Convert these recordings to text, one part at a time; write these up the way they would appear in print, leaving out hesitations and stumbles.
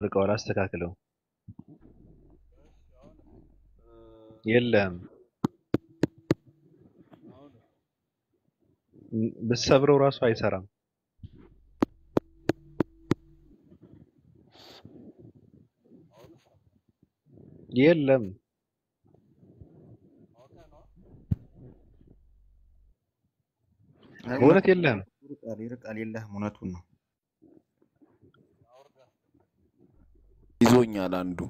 ርቀዋል አስተካክለው የለም ብትሰብረው ራሱ አይሰራም የለም በእውነት የለም ይርቃል የለህም እውነቱን ነው ይዞኛል አንዱ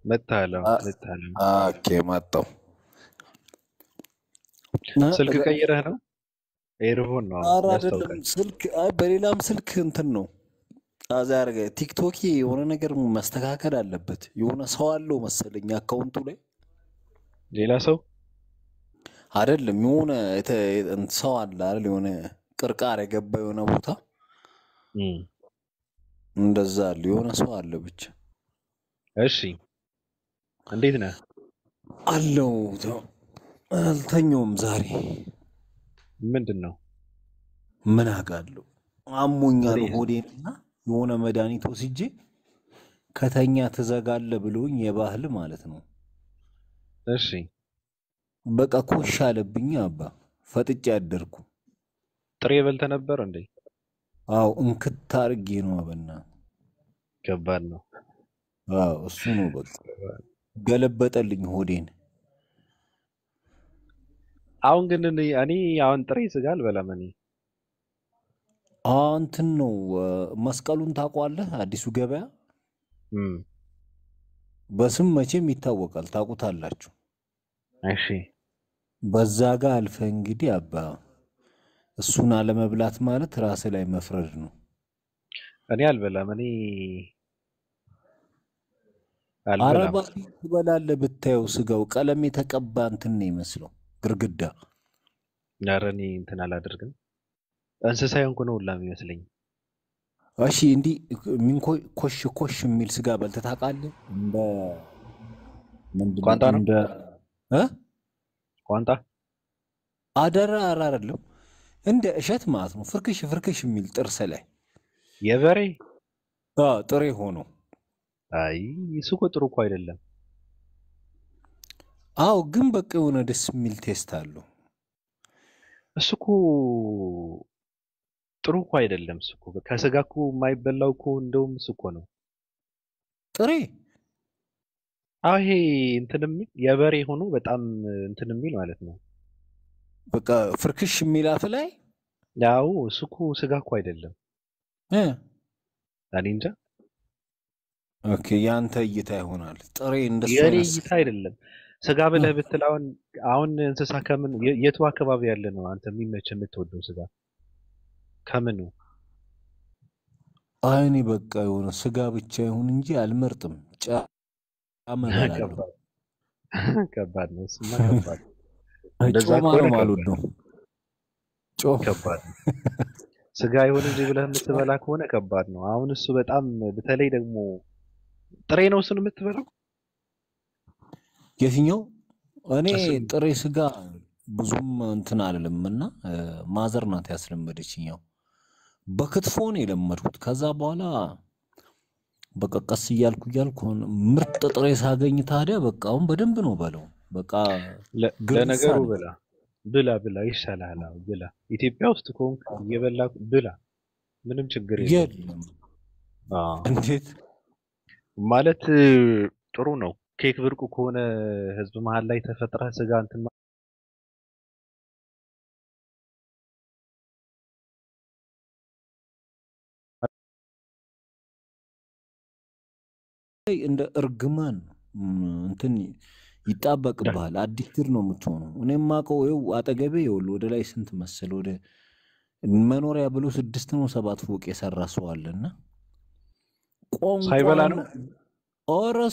መታለው ኦኬ መጣው ስልክ ቀይረህ ነው ኤርፎን ነው ያስታውቃል ስልክ በሌላም ስልክ እንትን ነው አዛ ያርገ ቲክቶክ የሆነ ነገር መስተካከል አለበት የሆነ ሰው አለው መሰለኝ አካውንቱ ላይ ሌላ ሰው አይደለም የሆነ ሰው አለ አይደል የሆነ ቅርቃር የገባ የሆነ ቦታ እንደዛ አለ የሆነ ሰው አለ ብቻ እሺ እንዴት ነህ አለው አልተኛውም ዛሬ ምንድነው ምን አውቃለሁ አሞኛል ሆዴንና የሆነ መድኃኒት ወስጄ ከተኛ ትዘጋለህ ብሎኝ የባህል ማለት ነው እሺ በቃ ኮሽ አለብኝ አባ ፈጥጬ አደርኩ ጥሬ በልተ ነበር እንዴ አው እንክት አርጌ ነው አበና ከባድ ነው አው እሱ ነው በቃ ገለበጠልኝ ሆዴን አሁን ግን እኔ አሁን ጥሬ ስጋ አልበላም እኔ እንትን ነው መስቀሉን ታውቀዋለህ አዲሱ ገበያ በስም መቼም ይታወቃል ታውቁታላችሁ እሺ በዛ ጋር አልፈ እንግዲህ አባ እሱን አለመብላት ማለት ራስ ላይ መፍረድ ነው እኔ አልበላም አረባ ትበላለህ ብታየው ስጋው ቀለም የተቀባ እንትን ነው ይመስለው ግርግዳ ያረኒ እንትን አላደርግም እንስሳ የሆንኩ ነው ሁላ የሚመስለኝ እሺ እንዲ ምን ኮሽ የሚል ስጋ በልተህ ታውቃለህ እንደ ቋንጣ ነው እንደ ቋንጣ አደራ አይደለም እንደ እሸት ማለት ነው ፍርክሽ የሚል ጥርስ ላይ የበሬ ጥሬ ሆኖ አይ እሱ እኮ ጥሩ እኮ አይደለም አው ግን በቃ የሆነ ደስ የሚል ቴስት አለው እሱ እኮ ጥሩ እኮ አይደለም እሱ እኮ ከስጋ እኮ የማይበላው እኮ እንደውም እሱ እኮ ነው ጥሬ ይሄ እንትንም የበሬ ሆኖ በጣም እንትን የሚል ማለት ነው በቃ ፍርክሽ የሚል አፍ ላይ ያው እሱ እኮ ስጋ እኮ አይደለም እኔ እንጃ ኦኬ ያንተ እይታ ይሆናል ጥሬ እንደሱ የኔ እይታ አይደለም ስጋ ብለህ ብትል አሁን እንስሳ ከምን የቱ አካባቢ ያለ ነው አንተ የሚመች የምትወደው ስጋ ከምኑ አይኔ በቃ የሆነ ስጋ ብቻ ይሁን እንጂ አልመርጥም ከባድ ነው እሱማ ከባድ እንደዛ ነው ማለት ነው ከባድ ስጋ ይሁን እንጂ ብለህ የምትበላ ከሆነ ከባድ ነው አሁን እሱ በጣም በተለይ ደግሞ ጥሬ ነው እሱን የምትበላው የትኛው እኔ ጥሬ ስጋ ብዙም እንትን አይደለምና ማዘር ናት ያስለመደችኛው በክትፎ ነው የለመድኩት ከዛ በኋላ በቃ ቀስ እያልኩ ምርጥ ጥሬ ሳገኝ ታዲያ በቃ አሁን በደንብ ነው በለው በቃ ለነገሩ ብላ ይሻላል ብላ ኢትዮጵያ ውስጥ ኮንክ እየበላ ብላ ምንም ችግር የለም እንዴት ማለት ጥሩ ነው ኬክ ብርቁ ከሆነ ህዝብ መሃል ላይ ተፈጥራ ስጋ እንትን እንደ እርግማን እንትን ይጣበቅብሃል አዲክትድ ነው የምትሆነው እኔም ማቀው አጠገቤ ይወል ወደ ላይ ስንት መሰለ ወደ መኖሪያ ብሎ 6 ነው 7 ፎቅ የሰራ ሰው አለና ሳይበላ ነው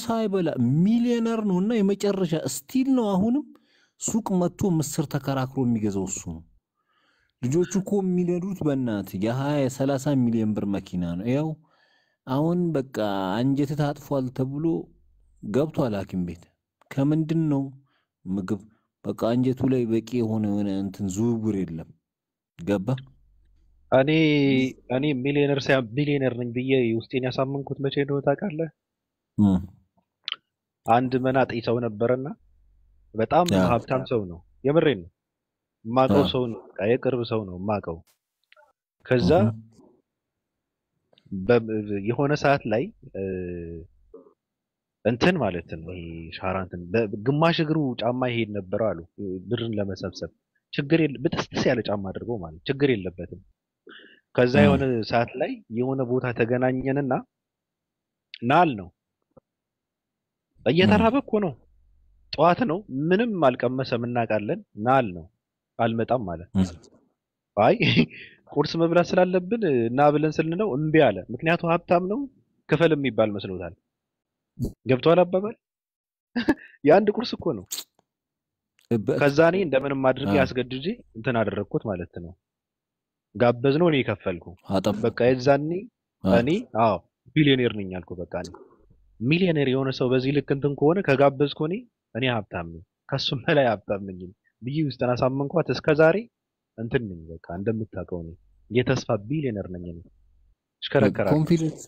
ሳይበላ ሚሊዮነር ነውና የመጨረሻ ስቲል ነው አሁንም ሱቅ መጥቶ ምስር ተከራክሮ የሚገዛው እሱ ነው ልጆቹ እኮ የሚነዱት በእናት የ20 30 ሚሊዮን ብር መኪና ነው ያው አሁን በቃ አንጀት ታጥፏል ተብሎ ገብቷል ሐኪም ቤት ከምንድነው ምግብ በቃ አንጀቱ ላይ በቂ የሆነ እንትን ዝውውር የለም ገባ እኔ እኔ ሚሊዮነር ሳይሆን ቢሊዮነር ነኝ ብዬ ውስጤን ያሳመንኩት መቼ እንደሆነ ታውቃለህ? እም፣ አንድ መናጤ ሰው ነበረና በጣም አ ሀብታም ሰው ነው። የምሬን ነው። የማውቀው አ ሰው ነው። በቃ የቅርብ ሰው ነው የማውቀው። ከዛ እህ የሆነ ሰዓት ላይ እ፣ እንትን ማለት ነው ይሄ ሻራ እንትን በግማሽ እግሩ ጫማ ይሄድ ነበር አሉ ብርን ለመሰብሰብ ችግር የለ ብጥስጥስ ያለ ጫማ አድርጎ ማለት ችግር የለበትም። ከዛ እም፣ የሆነ ሰዓት ላይ የሆነ ቦታ ተገናኘንና ናል ነው እም፣ እየተራበ እኮ ነው ጠዋት ነው ምንም አልቀመሰም እናውቃለን። ናል ነው አልመጣም ማለት እም፣ አይ ቁርስ መብላት ስላለብን እና ብለን ስልነው እምቢ አለ። ምክንያቱም ሀብታም ነው ክፈል የሚባል መስሎታል። ገብቷል አባባል የአንድ ቁርስ እኮ ነው። ከዛ እኔ እንደምንም አድርጌ አ አስገድጄ እንትን አደረግኩት ማለት ነው። ጋበዝ ነው እኔ ከፈልኩ። አጠብ በቃ የዛኔ አ እኔ አዎ ቢሊዮኔር ነኝ አልኩ። በቃ እኔ ሚሊዮኔር የሆነ ሰው በዚህ ልክ እንትን ከሆነ ከጋበዝኩ እኔ ሀብታም ነኝ ከሱም በላይ ሀብታም ነኝ ብዬ ውስጥን አሳመንኳት። እስከ ዛሬ እንትን ነኝ በቃ እንደምታውቀው ነኝ የተስፋ ቢሊዮነር ነኝ እኔ እሽከረከራለሁ። ኮንፊደንስ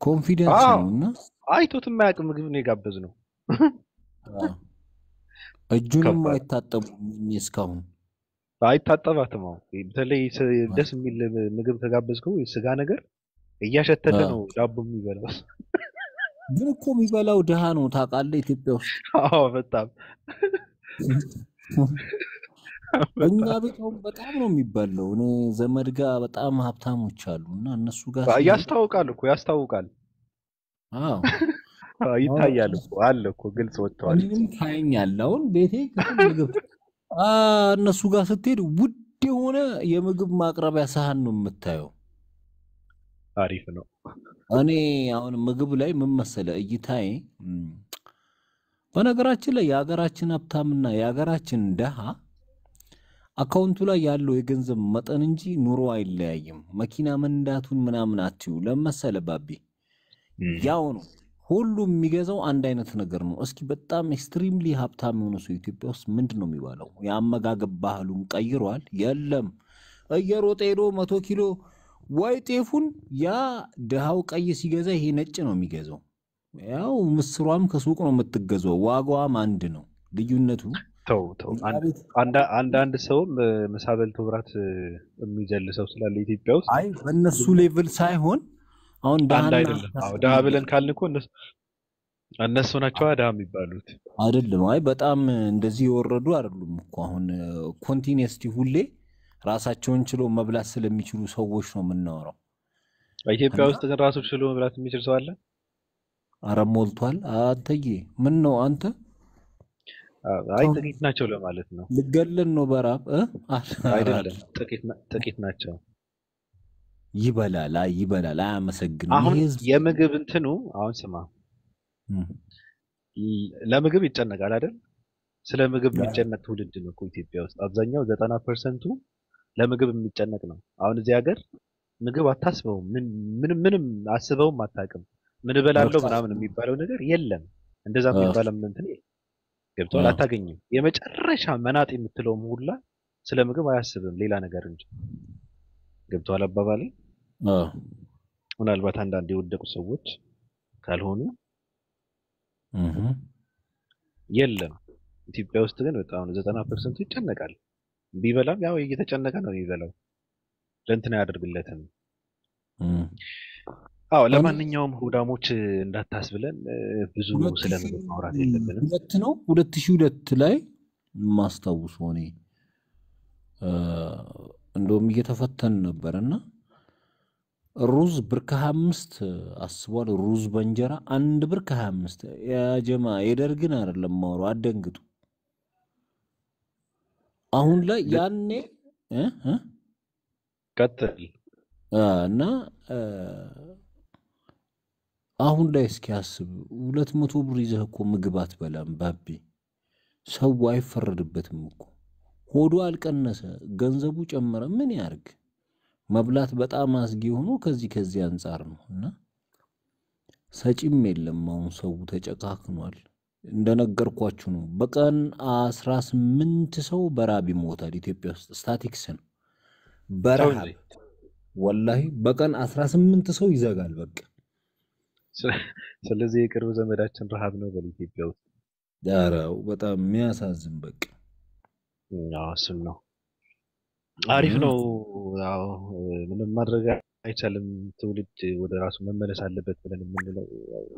ኮንፊደንስ አዎ ነውና አይቶት የማያውቅ ምግብ ነው የጋበዝነው። አ እጁንም ከባድ አይታጠቡም እስካሁን። አይታጠባትም። አዎ በተለይ አ ደስ የሚል ምግብ ከጋበዝከው ስጋ ነገር እያሸተተ አ ነው ዳቦ የሚበላው። ግን እኮ የሚበላው ድሃ ነው ታውቃለህ፣ ኢትዮጵያ ውስጥ አዎ በጣም እኛ በጣም ቤት አሁን በጣም ነው የሚበላው። እኔ ዘመድ ጋር በጣም ሀብታሞች አሉ እና እነሱ ጋር ሲሄድ ያስታውቃል እኮ ያስታውቃል። አዎ አዎ አሁን ይታያል እኮ አለ እኮ ግልጽ ወጥተዋል። እኔንም ታየኛለህ። አሁን ቤቴ ክፍል ምግብ እነሱ ጋር ስትሄድ ውድ የሆነ የምግብ ማቅረቢያ ሳህን ነው የምታየው። አሪፍ ነው። እኔ አሁን ምግብ ላይ ምን መሰለህ እይታዬ፣ በነገራችን ላይ የሀገራችን ሀብታምና የሀገራችን ድሃ አካውንቱ ላይ ያለው የገንዘብ መጠን እንጂ ኑሮ አይለያይም። መኪና መንዳቱን ምናምን አትዩ ለመሰለ ባቢ እም። ያው ነው። ሁሉም የሚገዛው አንድ አይነት ነገር ነው። እስኪ በጣም ኤክስትሪምሊ ሀብታም የሆነ ሰው ኢትዮጵያ ውስጥ ምንድን ነው የሚባለው? የአመጋገብ ባህሉም ቀይሯል። የለም እየሮጠ ሄዶ 100 ኪሎ ወይ ጤፉን ያ ድሃው ቀይ ሲገዛ ይሄ ነጭ ነው የሚገዛው። ያው ምስሯም ከሱቅ ነው የምትገዛው። ዋጋዋም አንድ ነው። ልዩነቱ ተው ተው እኛ ቤት አንዳንድ ሰውም ምሳ በልቶ እራት የሚዘል ሰው ስላለ ኢትዮጵያ ውስጥ አይ በእነሱ ሌቭል ሳይሆን አሁን አንድ ድሃና አይደለም። አዎ ሀብታም ድሃ ብለን ይለያል ካልን እኮ እነሱ ናቸው ድሃ የሚባሉት። አይደለም። አይ በጣም እንደዚህ የወረዱ አይደሉም እኮ አሁን ኮንቲኒየስሊ ሁሌ ራሳቸውን ችሎ መብላት ስለሚችሉ ሰዎች ነው የምናወራው። ኢትዮጵያ እና ውስጥ ግን ራሱ ችሎ መብላት የሚችል ሰው አለ? አረ ሞልቷል። አንተዬ ምን ነው አንተ አይ ተው፣ ጥቂት ናቸው ለማለት ነው። ልገለን ነው በራብ አይደለም ጥቂት ናቸው። ይበላል። አይ ይበላል፣ አያመሰግንም አሁን ይሄ ህዝብ። የምግብ እንትኑ አሁን ስማ እም፣ ለምግብ ይጨነቃል አይደል? ስለ ምግብ ያ፣ የሚጨነቅ ትውልድ ነው እኮ ኢትዮጵያ ውስጥ አብዛኛው 90% ለምግብ የሚጨነቅ ነው። አሁን እዚህ ሀገር ምግብ አታስበውም። ምንም አስበውም አታውቅም። ምን እበላለሁ በቃ ምናምን የሚባለው ነገር የለም። እንደዛ አ፣ የሚባለው እንትን ገብቷል። አ፣ አታገኝም። የመጨረሻ መናጥ የምትለውም ሁላ ስለ ምግብ አያስብም ሌላ ነገር እንጂ። ገብቷል አባባሌ። አ፣ ምናልባት አንዳንድ የወደቁ ሰዎች ካልሆኑ እህ፣ የለም። ኢትዮጵያ ውስጥ ግን በጣም 90% ይጨነቃል። ቢበላም ያው እየተጨነቀ ነው የሚበላው። ለእንትን አያደርግለትም። እም። አዎ እኔ ለማንኛውም ሆዳሞች እንዳታስብለን ብዙ ስለ ምግብ ማውራት የለብንም። 2002 ነው 2002 ላይ ማስታውሰው እኔ እንደውም እየተፈተን ነበርና ሩዝ ብር ከ25 አስቧል። ሩዝ በእንጀራ 1 ብር ከ25። ያ ጀማ የደርግን አይደለም ማውራው፣ አደንግጡ። አሁን ላይ ያኔ እ እ ቀጥል። እና አሁን ላይ እስኪ አስብ 200 ብር ይዘህ እኮ ምግብ አትበላም ባቢ። ሰው አይፈረድበትም እኮ ሆዱ አልቀነሰ ገንዘቡ ጨመረ ምን ያርግ? መብላት በጣም አስጊ ሆኖ ከዚህ አንጻር ነው። እና ሰጪም የለም። አሁን ሰው ተጨካክኗል። እንደነገርኳችሁ ነው። በቀን 18 ሰው በራብ ይሞታል ኢትዮጵያ ውስጥ። ስታቲክስ ነው። በረሃብ ወላሂ በቀን 18 ሰው ይዘጋል በቃ ስለዚህ የቅርብ ዘመዳችን ረሃብ ነው በኢትዮጵያ ውስጥ ዳራው በጣም የሚያሳዝን በቃ እሱም ነው አሪፍ ነው ያው ምንም ማድረግ አይቻልም ትውልድ ወደ ራሱ መመለስ አለበት ብለን የምንለው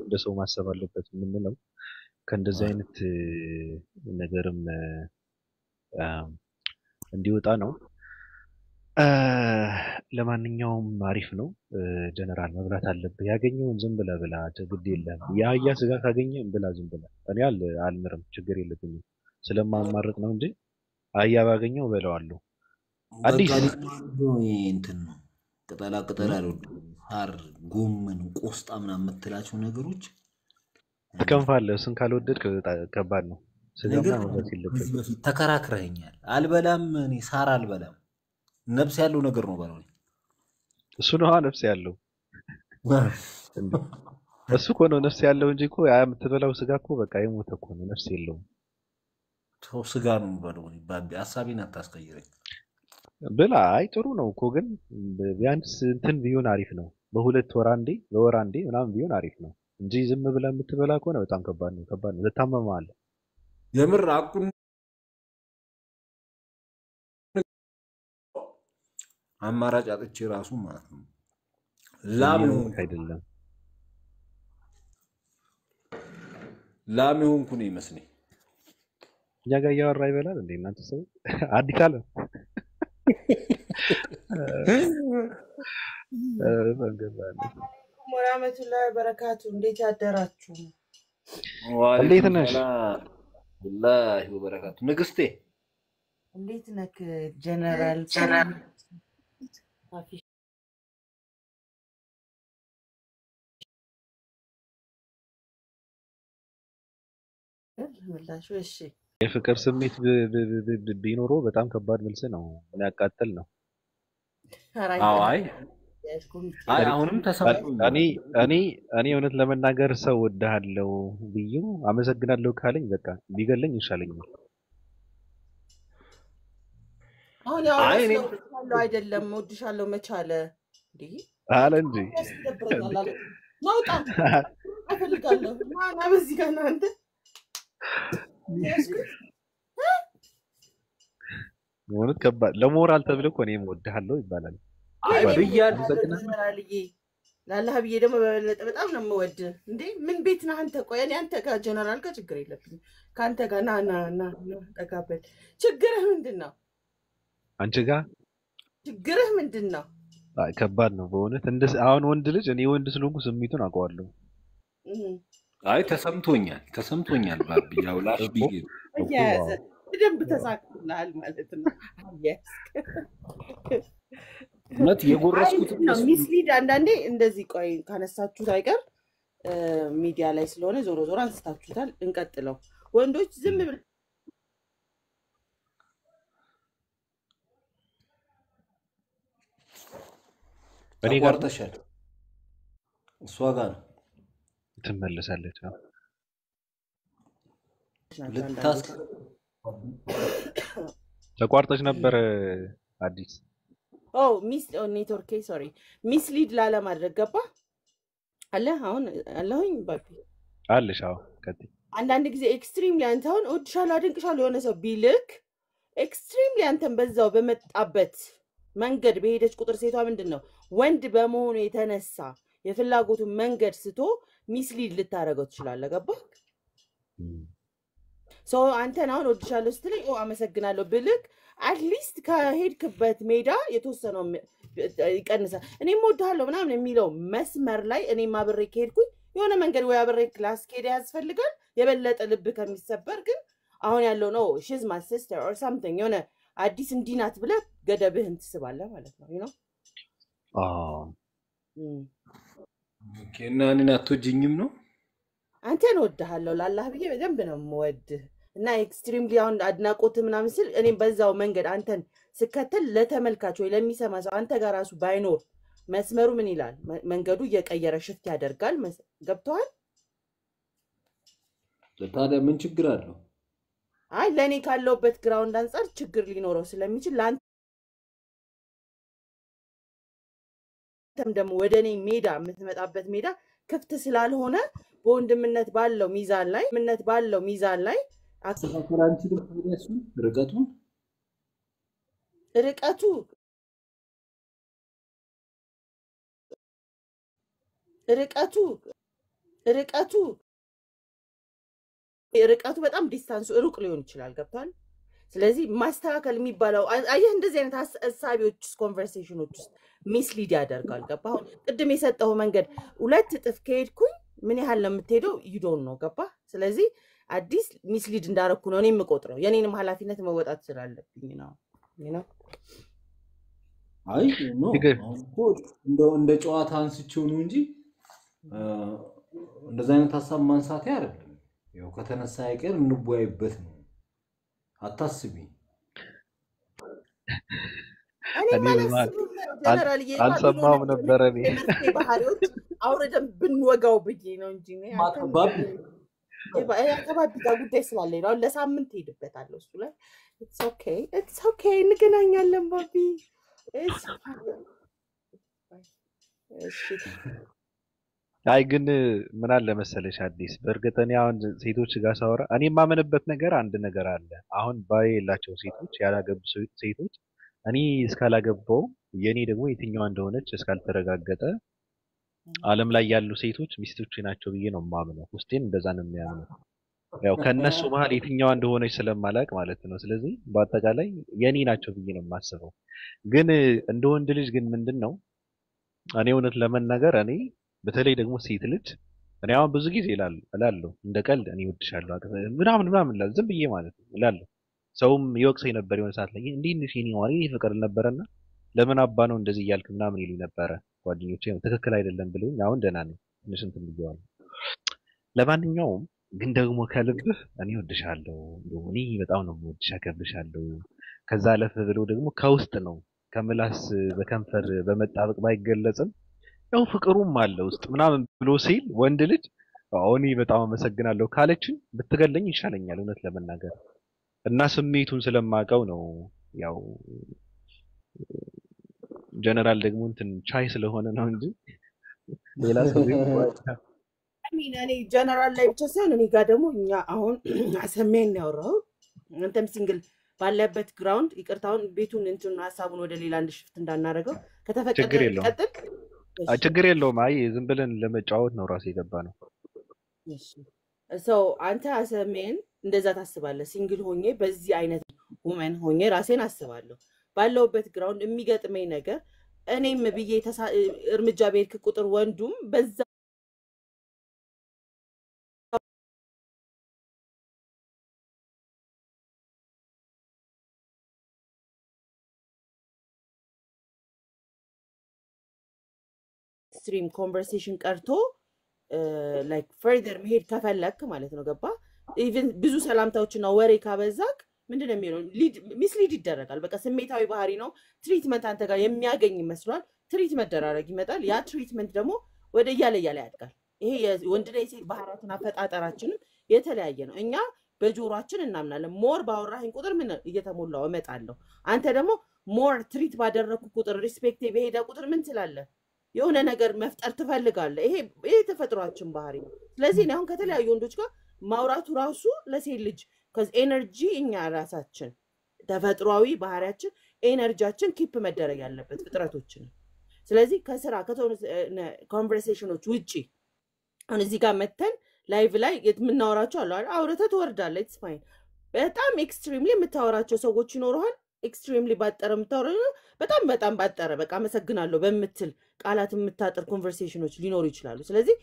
እንደ ሰው ማሰብ አለበት የምንለው ከእንደዚህ አይነት ነገርም እንዲወጣ ነው ለማንኛውም አሪፍ ነው ጀነራል መብላት አለበት ያገኘውን ዝም ብለህ ብላ ግድ የለም የአህያ ስጋ ካገኘ ብላ ዝም ብለህ እኔ አልምርም ችግር የለብኝም ስለማማርጥ ነው እንጂ አህያ ባገኘው በለዋለሁ አዲስ እንትን ነው ቅጠላ ቅጠላ ሳር ጎመን ቆስጣ ምናምን የምትላቸው ነገሮች ተከንፋለህ እሱን ካልወደድክ ከባድ ነው ስጋማ መብላት የለብህም በፊት ተከራክረኸኛል አልበላም እኔ ሳር አልበላም ነፍስ ያለው ነገር ነው ባለው እሱ ነው ነፍስ ያለው እሱ እኮ ነው ነፍስ ያለው እንጂ እኮ ያ የምትበላው ስጋ እኮ በቃ የሞተ እኮ ነው ነፍስ የለውም ሰው ስጋ ነው ባለው ባቢ ሐሳቤን አታስቀይረኝ ብላ አይ ጥሩ ነው እኮ ግን ቢያንስ እንትን ቢሆን አሪፍ ነው በወር አንዴ ምናምን ቢሆን አሪፍ ነው እንጂ ዝም ብለህ የምትበላ ከሆነ በጣም ከባድ ነው ልታመማለህ የምር አቁን አማራጭ አጥቼ ራሱ ማለት ነው ላም አይደለም ላም ሆንኩ ነው ይመስለኝ እኛ ጋር እያወራ ይበላል እንዴ እናንተ ሰው አዲስ አለ ወራህመቱላሂ ወበረካቱ እንዴት ያደራችሁ እንዴት ነሽ ወላሂ ወበረካቱ ንግስቴ እንዴት ነክ ጀነራል እሺ የፍቅር ስሜት ቢኖረው በጣም ከባድ መልስ ነው የሚያቃጥል ነው አዎ አይ አሁንም ተሰምቶኝ እኔ እውነት ለመናገር ሰው ወድሃለው ብዩ አመሰግናለሁ ካለኝ በቃ ቢገለኝ ይሻለኛል አሁን ያው አይደለም ወድሻለሁ መቻለ እንዴ አለ እንጂ ናውጣ አፈልጋለሁ ማና በዚህ ጋር አንተ ወንት ከባድ ለሞራል ተብሎ እኮ እኔም ወድሃለሁ ይባላል ላላህ ብዬ ደግሞ በበለጠ በጣም ነው የምወድ እንዴ ምን ቤት ነህ አንተ ቆይ እኔ አንተ ጋር ጀነራል ጋር ችግር የለብኝም ካንተ ጋር ና ተጋበል ችግርህ ምንድነው አንቺ ጋር ችግርህ ምንድነው አይ ከባድ ነው በእውነት አሁን ወንድ ልጅ እኔ ወንድ ስለሆንኩ ስሜቱን አውቀዋለሁ አይ ተሰምቶኛል ባቢ ያው ላሽ ብዬ ያዘ በደንብ ተሳክቶልሃል ማለት ነው እውነት የጎረስኩት ሚስሊድ አንዳንዴ እንደዚህ ቆይ ካነሳችሁት አይቀር ሚዲያ ላይ ስለሆነ ዞሮ አንስታችሁታል እንቀጥለው ወንዶች ዝም ብለው እኔ ጋር ተሻለ እሷ ጋር ትመለሳለች ተቋርጠሽ ነበር አዲስ ኔትወርክ ሶሪ ሚስሊድ ላለማድረግ ገባ አለ አሁን አለሁኝ ባቢ አለሽ አዎ ከዚህ አንዳንድ ጊዜ ኤክስትሪም ላይ አንተ አሁን እወድሻለሁ አድንቅሻለሁ የሆነ ሰው ቢልክ ኤክስትሪም ላይ አንተን በዛው በመጣበት መንገድ በሄደች ቁጥር ሴቷ ምንድነው ወንድ በመሆኑ የተነሳ የፍላጎቱን መንገድ ስቶ ሚስሊድ ልታረገው ትችላለህ ገባ ሶ አንተን አሁን እወድሻለሁ ስትለኝ አመሰግናለሁ ብልክ አትሊስት ከሄድክበት ሜዳ የተወሰነው ይቀንሳል እኔም እወድሃለሁ ምናምን የሚለው መስመር ላይ እኔም አብሬ ከሄድኩኝ የሆነ መንገድ ወይ አብሬ ክላስ ከሄደ ያስፈልጋል የበለጠ ልብ ከሚሰበር ግን አሁን ያለው ነው she's my sister or something የሆነ አዲስ እንዲናት ብለህ ገደብህን ትስባለህ ማለት ነው you know እና እኔን አትወጂኝም ነው አንተን እወድሃለሁ ላላህ ብዬ በደንብ ነው የምወድህ እና ኤክስትሪምሊ አሁን አድናቆት ምናምን ስል እኔም በዛው መንገድ አንተን ስከተል ለተመልካች ወይ ለሚሰማ ሰው አንተ ጋር ራሱ ባይኖር መስመሩ ምን ይላል መንገዱ እየቀየረ ሽፍት ያደርጋል ገብቷል ታዲያ ምን ችግር አለው አይ ለኔ ካለውበት ግራውንድ አንፃር ችግር ሊኖረው ስለሚችል አንተም ደግሞ ወደኔ ሜዳ የምትመጣበት ሜዳ ክፍት ስላልሆነ በወንድምነት ባለው ሚዛን ላይ አስተካክላንቺ ልትደርሱ ርቀቱ በጣም ዲስታንሱ ሩቅ ሊሆን ይችላል ገብቷል ስለዚህ ማስተካከል የሚባለው አየህ እንደዚህ አይነት ሐሳቢዎች ኮንቨርሴሽኖች ውስጥ ሚስሊድ ያደርጋል ገባህ ቅድም የሰጠው መንገድ ሁለት እጥፍ ከሄድኩኝ ምን ያህል ለምትሄደው ይዶን ነው ገባህ ስለዚህ አዲስ ሚስሊድ እንዳረኩ ነው እኔ የምቆጥረው የኔንም ኃላፊነት መወጣት ስላለብኝ ነው አይ ኖ እንደ ጨዋታ አንስቼው ነው እንጂ እንደዛ አይነት ሐሳብ ማንሳት አይደለም ያው ከተነሳ አይቀር እንቦያይበት ነው አታስቢ እኔ ማለት ጀነራል አልሰማም ነበር እኔ ባህሪዎች አውረደን ብንወጋው ብዬ ነው እንጂ ነው ማከባብ አካባቢ ጋር ጉዳይ ስላለኝ ነው ለሳምንት ሄድበታለሁ እሱ ላይ it's okay እንገናኛለን ባቢ አይ ግን ምን አለ መሰለሽ አዲስ በእርግጥ እኔ አሁን ሴቶች ጋር ሳወራ እኔ የማመንበት ነገር አንድ ነገር አለ አሁን ባይ የላቸው ሴቶች ያላገቡ ሴቶች እኔ እስካላገባው የኔ ደግሞ የትኛዋ እንደሆነች እስካልተረጋገጠ ዓለም ላይ ያሉ ሴቶች ሚስቶች ናቸው ብዬ ነው የማምነው ውስጤን እንደዛ ነው የሚያምነው ያው ከነሱ መሃል የትኛዋ እንደሆነች ስለማላቅ ማለት ነው ስለዚህ በአጠቃላይ የኔ ናቸው ብዬ ነው የማስበው ግን እንደ ወንድ ልጅ ግን ምንድነው እኔ እውነት ለመናገር እኔ በተለይ ደግሞ ሴት ልጅ እኔ አሁን ብዙ ጊዜ እላለሁ እንደ ቀልድ እኔ እወድሻለሁ ምናምን ዝም ብዬ ማለት ነው እላለሁ ሰውም ይወቅሰኝ ነበር የሆነ ሰዓት ላይ እንዴ ነሽ የኔ ዋሪ ፍቅር ነበርና ለምን አባ ነው እንደዚህ እያልክ ምናምን ይሉኝ ነበር ጓደኞቼ ትክክል አይደለም ብለውኝ አሁን ደህና ነኝ ትንሽ እንትን ብየዋለሁ ለማንኛውም ግን ደግሞ ከልብህ እኔ እወድሻለሁ እኔ በጣም ነው የምወድሽ አከብርሻለሁ ከዛ አለፍ ብሎ ደግሞ ከውስጥ ነው ከምላስ በከንፈር በመጣበቅ ባይገለጽም ያው ፍቅሩም አለ ውስጥ ምናምን ብሎ ሲል ወንድ ልጅ እኔ በጣም አመሰግናለሁ ካለችን ብትገለኝ ይሻለኛል እውነት ለመናገር እና ስሜቱን ስለማቀው ነው ያው ጀነራል ደግሞ እንትን ቻይ ስለሆነ ነው እንጂ ሌላ ሰው እኔ ጀነራል ላይ ብቻ ሳይሆን እኔ ጋር ደግሞ እኛ አሁን አሰሜን ያወራው አንተም ሲንግል ባለበት ግራውንድ ይቅርታውን ቤቱን እንትን ሐሳቡን ወደ ሌላ እንድሽፍት እንዳናረገው ከተፈቀደ ቀጥል ችግር የለውም አይ ዝም ብለን ለመጫወት ነው ራስ የገባ ነው እሺ አንተ አሰሜን እንደዛ ታስባለህ ሲንግል ሆኜ በዚህ አይነት ውመን ሆኜ ራሴን አስባለሁ ባለውበት ግራውንድ የሚገጥመኝ ነገር እኔም ብዬ እርምጃ ቤት ቁጥር ወንዱም በዛ ስትሪም ኮንቨርሴሽን ቀርቶ ላይክ ፈርደር መሄድ ከፈለክ ማለት ነው ገባ ኢቭን ብዙ ሰላምታዎችና ወሬ ካበዛክ ምንድነው የሚለው ሚስሊድ ይደረጋል በቃ ስሜታዊ ባህሪ ነው ትሪትመንት አንተ ጋር የሚያገኝ ይመስላል ትሪት መደራረግ ይመጣል ያ ትሪትመንት ደግሞ ወደ ያለ ያድጋል ይሄ ወንድና የሴት ባህሪያትና አፈጣጠራችንም የተለያየ ነው እኛ በጆሮአችን እናምናለን ሞር ባወራህን ቁጥር ምን እየተሞላው እመጣለሁ አንተ ደግሞ ሞር ትሪት ባደረኩ ቁጥር ሪስፔክት በሄደ ቁጥር ምን ትላለህ የሆነ ነገር መፍጠር ትፈልጋለህ ይሄ ተፈጥሯችን ባህሪ ነው ስለዚህ አሁን ከተለያዩ ወንዶች ጋር ማውራቱ ራሱ ለሴት ልጅ cuz ኤነርጂ እኛ ራሳችን ተፈጥሯዊ ባህሪያችን ኤነርጂያችን ኪፕ መደረግ ያለበት ፍጥረቶችን ስለዚህ ከስራ ኮንቨርሴሽኖች ውጪ አሁን እዚህ ጋር መተን ላይቭ ላይ የምናወራቸው አሉ አውረተ ተወርዳለ ኢትስ ፋይን በጣም ኤክስትሪምሊ የምታወራቸው ሰዎች ይኖርሃል ኤክስትሪምሊ ባጠረ የምታወራው በጣም ባጠረ በቃ አመሰግናለሁ በመትል ቃላት የምታጠር ኮንቨርሴሽኖች ሊኖሩ ይችላሉ ስለዚህ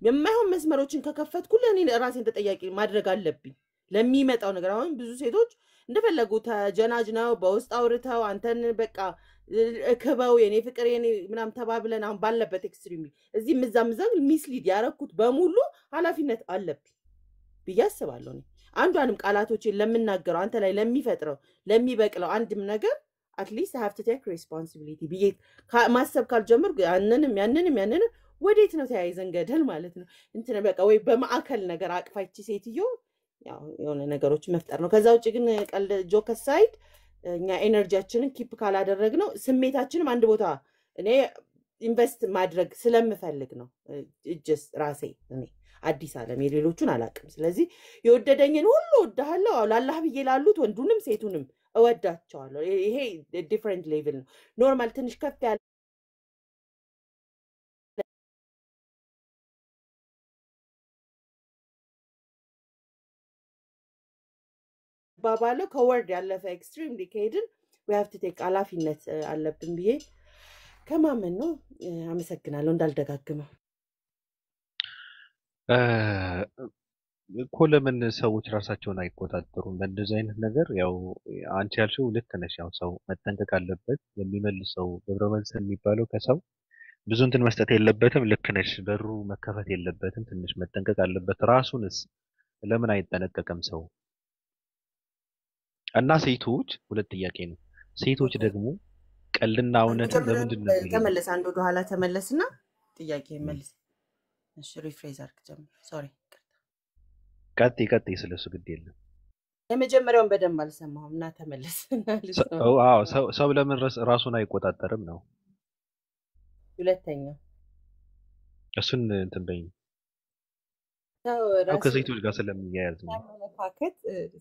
የማይሆን መስመሮችን ከከፈትኩ ለኔ ራሴን ተጠያቂ ማድረግ አለብኝ ለሚመጣው ነገር አሁን ብዙ ሴቶች እንደፈለጉ ተጀናጅናው በውስጥ አውርተው አንተን በቃ ከበው የኔ ፍቅር የኔ ምናም ተባብለን አሁን ባለበት ኤክስትሪምሊ እዚህ ምዛም ሚስሊድ ያረኩት በሙሉ ኃላፊነት አለብኝ ብያስባለሁ አንዷንም ቃላቶችን ለምናገረው አንተ ላይ ለሚፈጥረው ለሚበቅለው አንድም ነገር at least I have to take responsibility ብዬ ማሰብ ካልጀመርኩ ያንንም ወዴት ነው ተያይዘን ገደል ማለት ነው እንትን በቃ ወይ በማዕከል ነገር አቅፋች ሴትዮ ያው የሆነ ነገሮች መፍጠር ነው ከዛ ውጪ ግን ቀል ጆክ ሳይድ እኛ ኤነርጂያችንን ኪፕ ካላደረግነው ስሜታችንም አንድ ቦታ እኔ ኢንቨስት ማድረግ ስለምፈልግ ነው እጅስ ራሴ እኔ አዲስ ዓለም የሌሎቹን አላቅም ስለዚህ የወደደኝን ሁሉ ወዳለው ለአላህ ብዬ ላሉት ወንዱንም ሴቱንም እወዳቸዋለሁ ይሄ ዲፈረንት ሌቭል ነው ኖርማል ትንሽ ከፍ ያለ ባባለው ከወርድ ያለፈ ኤክስትሪም ዲኬድን we have to take ኃላፊነት አለብን ብዬ ከማመን ነው አመሰግናለሁ እንዳልደጋግመው እኮ ለምን ሰዎች ራሳቸውን አይቆጣጠሩም በእንደዚህ አይነት ነገር ያው አንቺ ያልሽው ልክ ነሽ ያው ሰው መጠንቀቅ አለበት የሚመልሰው ገብረመልስ የሚባለው ከሰው ብዙ እንትን መስጠት የለበትም ልክ ነሽ በሩ መከፈት የለበትም ትንሽ መጠንቀቅ አለበት ራሱንስ ለምን አይጠነቀቅም ሰው እና ሴቶች ሁለት ጥያቄ ነው ሴቶች ደግሞ ቀልና እውነትን ለምንድን ነው ተመለስ አንድ ወደ ኋላ ተመለስና ጥያቄ መልስ እሺ ሪፍሬዝ አድርግ ጀምር ሶሪ ቀጥ ስለሱ ግድ የለም የመጀመሪያውን በደንብ አልሰማሁም እና ተመለስና ሰው ለምን ራሱን አይቆጣጠርም ነው ሁለተኛው እሱን እንትን በይኝ ከሴቶች ጋር ስለሚያያዝ ነው ፓኬት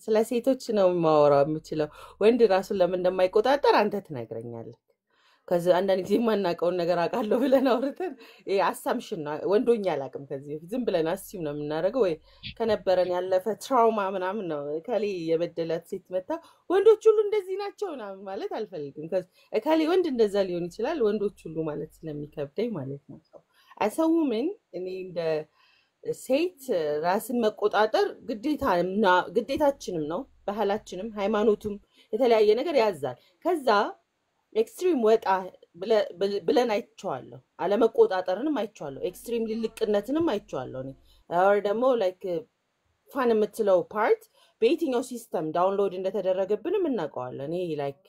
ስለ ሴቶች ነው ማወራው የምችለው ወንድ ራሱን ለምን እንደማይቆጣጠር አንተ ትነግረኛለህ ከዛ አንዳንድ ጊዜ ማናቀውን ነገር አቃለው ብለን አውርተን አሳምሽን ወንዶኛ አላቅም ከዚህ ዝም ብለን አስዩም ነው የምናደርገው ወይ ከነበረን ያለፈ ትራውማ ምናምን ነው ከሊ የበደላት ሴት መታ ወንዶች ሁሉ እንደዚህ ናቸው ምናምን ማለት አልፈልግም ከሊ ወንድ እንደዛ ሊሆን ይችላል ወንዶች ሁሉ ማለት ስለሚከብደኝ ማለት ነው አሰውምን እኔ እንደ ሴት ራስን መቆጣጠር ግዴታችንም ነው ባህላችንም ሃይማኖቱም የተለያየ ነገር ያዛል ከዛ ኤክስትሪም ወጣ ብለን አይቻለሁ አለመቆጣጠርንም አይቻለሁ ኤክስትሪም ልልቅነትንም አይቻለሁ እኔ አር ደግሞ ላይክ ፋን የምትለው ፓርት በየትኛው ሲስተም ዳውንሎድ እንደተደረገብንም እናውቀዋለን እኔ ላይክ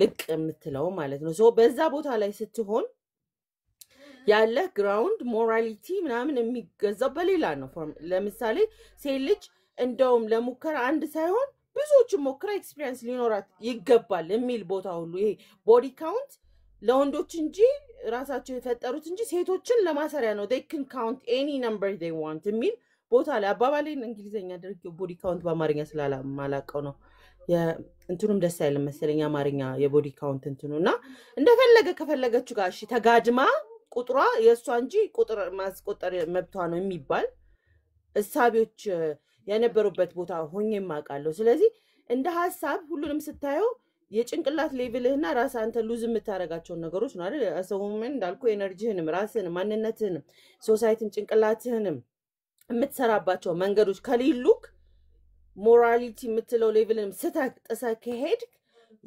ልቅ የምትለው ማለት ነው ሶ በዛ ቦታ ላይ ስትሆን ያለ ግራውንድ ሞራሊቲ ምናምን የሚገዛው በሌላ ነው ለምሳሌ ሴት ልጅ እንደውም ለሙከራ አንድ ሳይሆን ብዙዎች ሞክራ ኤክስፒሪየንስ ሊኖራት ይገባል የሚል ቦታ ሁሉ ይሄ ቦዲ ካውንት ለወንዶች እንጂ ራሳቸው የፈጠሩት እንጂ ሴቶችን ለማሰሪያ ነው they can count any number they want የሚል ቦታ ላይ አባባሌን እንግሊዘኛ አድርጌው ቦዲ ካውንት በአማርኛ ስላላማላቀው ነው እንትኑም ደስ አይልም መሰለኝ አማርኛ የቦዲ ካውንት እንትኑና እንደፈለገ ከፈለገችው ጋር እሺ ተጋድማ ቁጥሯ የሷ እንጂ ቁጥር ማስቆጠር መብቷ ነው የሚባል እሳቢዎች የነበሩበት ቦታ ሆኜ ማቃለሁ ስለዚህ እንደ ሐሳብ ሁሉንም ስታየው የጭንቅላት ሌቭልህና ራስ አንተ ሉዝ የምታረጋቸው ነገሮች ነው አይደል አሰውምን እንዳልኩ ኤነርጂህንም ራስህንም ማንነትህንም ሶሳይቲን ጭንቅላትህንም የምትሰራባቸው መንገዶች ከሌሉክ ሞራሊቲ የምትለው ሌቭልንም ስተጥሰ ከሄድ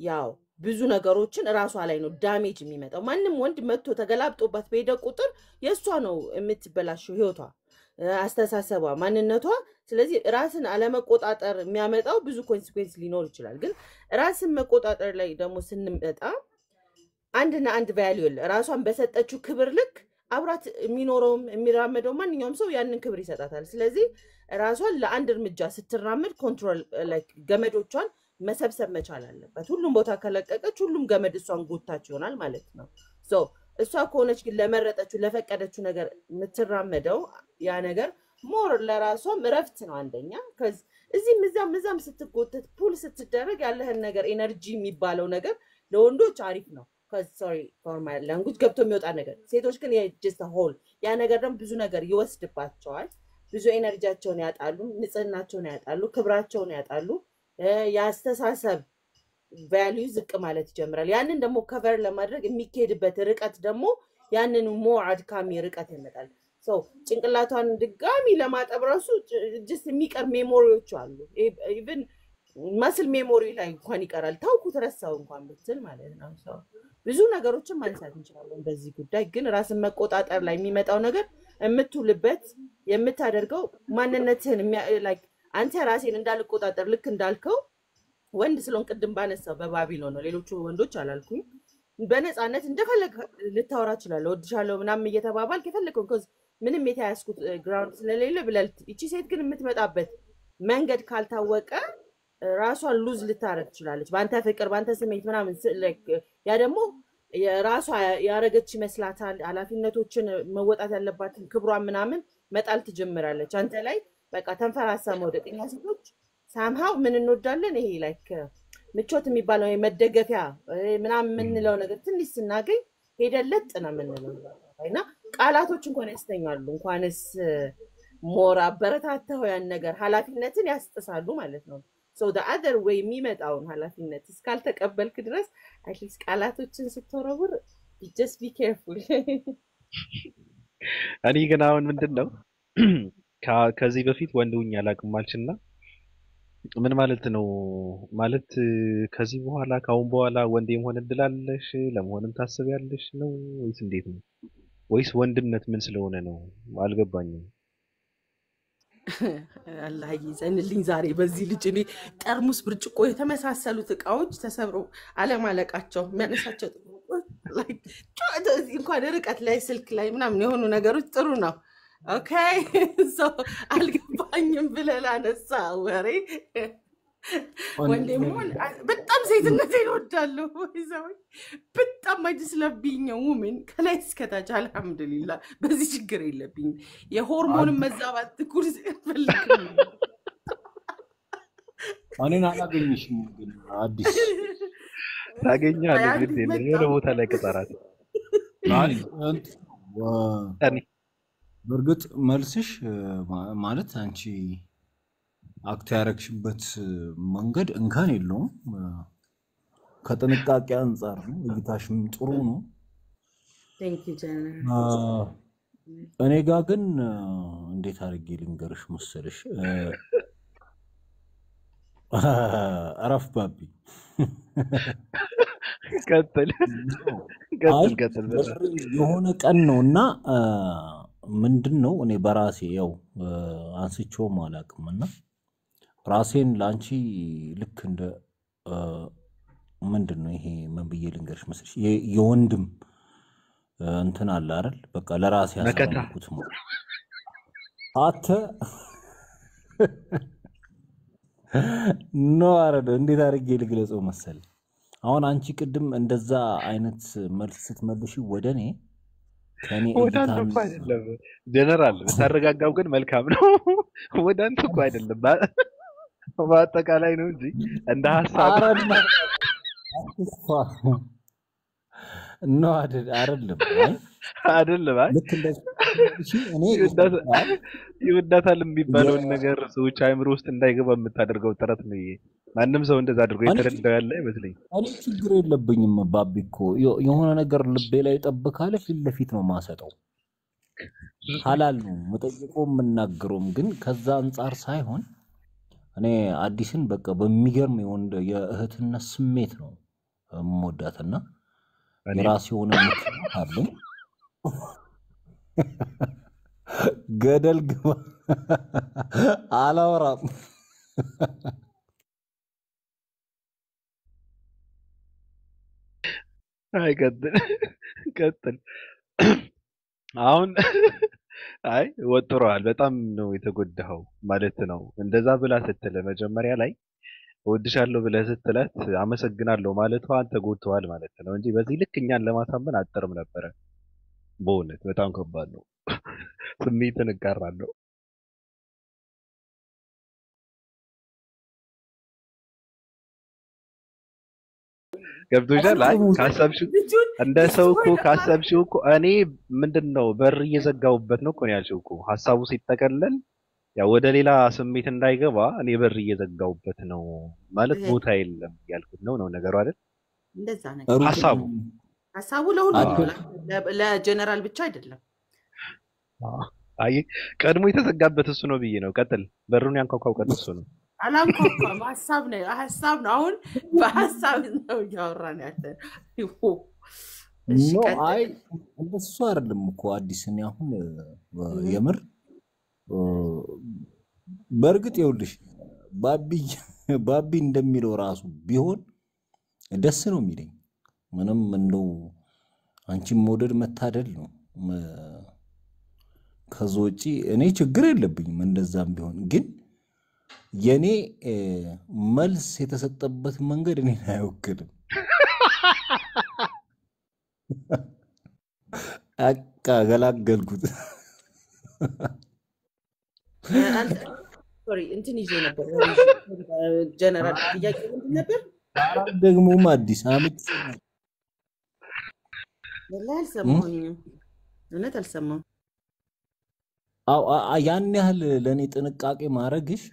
ያው ብዙ ነገሮችን ራሷ ላይ ነው ዳሜጅ የሚመጣው ማንንም ወንድ መጥቶ ተገላብጦባት በሄደ ቁጥር የሷ ነው የምትበላሽው ህይወቷ አስተሳሰቧ ማንነቷ ስለዚህ ራስን አለመቆጣጠር የሚያመጣው ብዙ ኮንሲኩዌንስ ሊኖር ይችላል ግን ራስን መቆጣጠር ላይ ደግሞ ስንመጣ አንድና አንድ ቫልዩ ራሷን በሰጠችው ክብር ልክ አብራት የሚኖረውም የሚራመደው ማንኛውም ሰው ያንን ክብር ይሰጣታል ስለዚህ ራሷን ለአንድ እርምጃ ስትራመድ ኮንትሮል ላይክ ገመዶቿን መሰብሰብ መቻል አለበት ሁሉም ቦታ ከለቀቀች ሁሉም ገመድ እሷን ጎታች ይሆናል ማለት ነው ሶ እሷ ከሆነች ግን ለመረጠችው ለፈቀደችው ነገር የምትራመደው ያ ነገር ሞር ለራሷም ረፍት ነው አንደኛ ከዚ እዚህም እዛም ስትጎተት ፑል ስትደረግ ያለህን ነገር ኤነርጂ የሚባለው ነገር ለወንዶች አሪፍ ነው ሶሪ ፎር ማይ ላንጉጅ ገብቶ የሚወጣ ነገር ሴቶች ግን just a whole ያ ነገር ደግሞ ብዙ ነገር ይወስድባቸዋል ብዙ ኤነርጂያቸውን ያጣሉ ንጽህናቸውን ያጣሉ ክብራቸውን ያጣሉ ያስተሳሰብ ቫልዩ ዝቅ ማለት ይጀምራል ያንን ደግሞ ከቨር ለማድረግ የሚኬድበት ርቀት ደግሞ ያንን ሞር አድካሚ ርቀት ይመጣል ሶ ጭንቅላቷን ድጋሚ ለማጠብ ራሱ just የሚቀር ሜሞሪዎች አሉ ኢቭን መስል ሜሞሪ ላይ እንኳን ይቀራል ታውቁት ረሳው እንኳን ብትል ማለት ነው ሶ ብዙ ነገሮችን ማንሳት እንችላለን በዚህ ጉዳይ ግን ራስን መቆጣጠር ላይ የሚመጣው ነገር የምትውልበት የምታደርገው ማንነትህን ላይክ አንተ ራስህን እንዳልቆጣጠር ልክ እንዳልከው ወንድ ስለሆን ቅድም ባነሳው በባቢሎን ነው ሌሎቹ ወንዶች አላልኩኝ በነፃነት እንደፈለግ ልታወራ ይችላል ወድሻለሁ ምናምን እየተባባል ከፈለከው cuz ምንም የተያስኩት ግራውንድ ስለሌለ ብለል እቺ ሴት ግን የምትመጣበት መንገድ ካልታወቀ ራሷን ሉዝ ልታረግ ትችላለች ባንተ ፍቅር ባንተ ስሜት ምናምን ያ ደግሞ የራሷ ያረገች ይመስላታል ኃላፊነቶችን መወጣት ያለባትን ክብሯን ምናምን መጣል ትጀምራለች አንተ ላይ በቃ ተንፈራሳ መውደቅኛ ሴቶች ሳምሃው ምን እንወዳለን ይሄ ላይክ ምቾት የሚባለው የመደገፊያ ምናምን የምንለው ነገር ትንሽ ስናገኝ ሄደለጥ ነው የምንለው እና ቃላቶች እንኳን ያስተኛሉ እንኳንስ ሞራ በረታተው ያን ነገር ኃላፊነትን ያስጥሳሉ ማለት ነው so the other way የሚመጣውን ኃላፊነት እስካልተቀበልክ ድረስ at least ቃላቶችን ስትወረውር just be careful እኔ ግን አሁን ምንድነው ከዚህ በፊት ወንዱኛ አላቅማልችና ምን ማለት ነው ማለት ከዚህ በኋላ ካሁን በኋላ ወንድ የመሆን እድላለሽ ለመሆንም ታስቢያለሽ ነው ወይስ እንዴት ነው ወይስ ወንድነት ምን ስለሆነ ነው አልገባኝም አላህ ይዘንልኝ ዛሬ በዚህ ልጅ እኔ ጠርሙስ ብርጭቆ የተመሳሰሉት እቃዎች ተሰብረው አለማለቃቸው የሚያነሳቸው like እንኳን ርቀት ላይ ስልክ ላይ ምናምን የሆኑ ነገሮች ጥሩ ነው ኦኬ so አልገባኝም ብለህ አነሳ ወሬ ወንድሙን በጣም ሴትነቴን እወዳለሁ ይዘው በጣም ማጅስለብኝ ውመን ከላይ እስከታች አልሐምዱሊላህ በዚህ ችግር የለብኝ የሆርሞን መዛባት ኩርስ ፈልክም እኔን አላገኝሽም ግን አዲስ ታገኛለህ ግን የሆነ ቦታ ላይ ከጣራት እኔ በርግጥ መልስሽ ማለት አንቺ አክት ያረክሽበት መንገድ እንካን የለውም ከጥንቃቄ አንፃር ነው እይታሽም ጥሩ ነው thank you ጀና እኔ ጋር ግን እንዴት አድርጌ ልንገርሽ መሰለሽ አረፍ ባቢ ቀጥል የሆነ ቀን ነውና ምንድነው እኔ በራሴ ያው አንስቼው ማላቅምና ራሴን ላንቺ ልክ እንደ ምንድነው ይሄ ምን ብዬ ልንገርሽ መሰለሽ የወንድም እንትን አለ አይደል በቃ ለራሴ ያሳመንኩት አተ ኖ አረደ እንዴት አድርጌ ልግለጸው መሰል አሁን አንቺ ቅድም እንደዛ አይነት መልስ ስትመልሺ ወደኔ ከኔ ወዳንተ አይደለም ጀነራል ተረጋጋው ግን መልካም ነው ወዳንተ እኮ አይደለም በአጠቃላይ ነው እንጂ እንደ ሐሳብ ነው አይደለም አይደለም ልክ እንደዚህ እኔ ይወዳታል የሚባለው ነገር ሰዎች አይምሮ ውስጥ እንዳይገባ የምታደርገው ጥረት ነው ይሄ ማንንም ሰው እንደዛ አድርጎ የተረዳው ያለ አይመስልኝ እኔ ችግር የለብኝም ባቢኮ የሆነ ነገር ልቤ ላይ ጠብካለ ፊት ለፊት ነው ማሰጠው ሐላል ነው መጠየቆም መናገሩም ግን ከዛ አንፃር ሳይሆን እኔ አዲስን በቃ በሚገርም የእህትነት ስሜት ነው ሞዳትና የራስ የሆነ ምክንያት አለኝ ገደል ግባ አላወራም አይ ቀጥል አሁን አይ ወጥሯል በጣም ነው የተጎዳው ማለት ነው እንደዛ ብላ ስትለ መጀመሪያ ላይ ወድሻለሁ ብለ ስትላት አመሰግናለሁ ማለቷ አንተ ጎድተዋል ማለት ነው እንጂ በዚህ ልክ እኛን ለማሳመን አጥርም ነበር በእውነት በጣም ከባድ ነው ስሜትን እጋራለሁ ገብቶሻል አይ ካሰብሽው እንደ ሰው እኮ ካሰብሽው እኮ እኔ ምንድነው በር እየዘጋውበት ነው እኮ ያልሽው እኮ ሐሳቡ ሲጠቀለል ያው ወደ ሌላ ስሜት እንዳይገባ እኔ በር እየዘጋውበት ነው ማለት ቦታ የለም ያልኩት ነው ነገሩ አይደል እንደዛ ነገር ሐሳቡ ለሁሉ ለጀነራል ብቻ አይደለም አይ ቀድሞ የተዘጋበት እሱ ነው ብዬ ነው ቀጥል በሩን ያንኳኳው ቀጥል እሱ ነው አላንኳኳም ሐሳብ ነው አሁን በሐሳብ ነው ያወራን ያለ ኖ አይ እንደሱ አይደለም እኮ አዲስ እኔ አሁን የምር በርግጥ ይኸውልሽ ባቢ እንደሚለው ራሱ ቢሆን ደስ ነው የሚለኝ ምንም እንደው አንቺም መውደድ መታደል ነው ከዞጪ እኔ ችግር የለብኝም እንደዛም ቢሆን ግን የኔ መልስ የተሰጠበት መንገድ እኔን አይወክልም አቃ ገላገልኩት። ሶሪ እንትን ይዤ ነበር ጀነራል ጥያቄ ምንድን ነበር? ደግሞም አዲስ አመት ወላሂ አልሰማሁኝም። እውነት አልሰማሁም። ያን ያህል ለእኔ ጥንቃቄ ማድረግሽ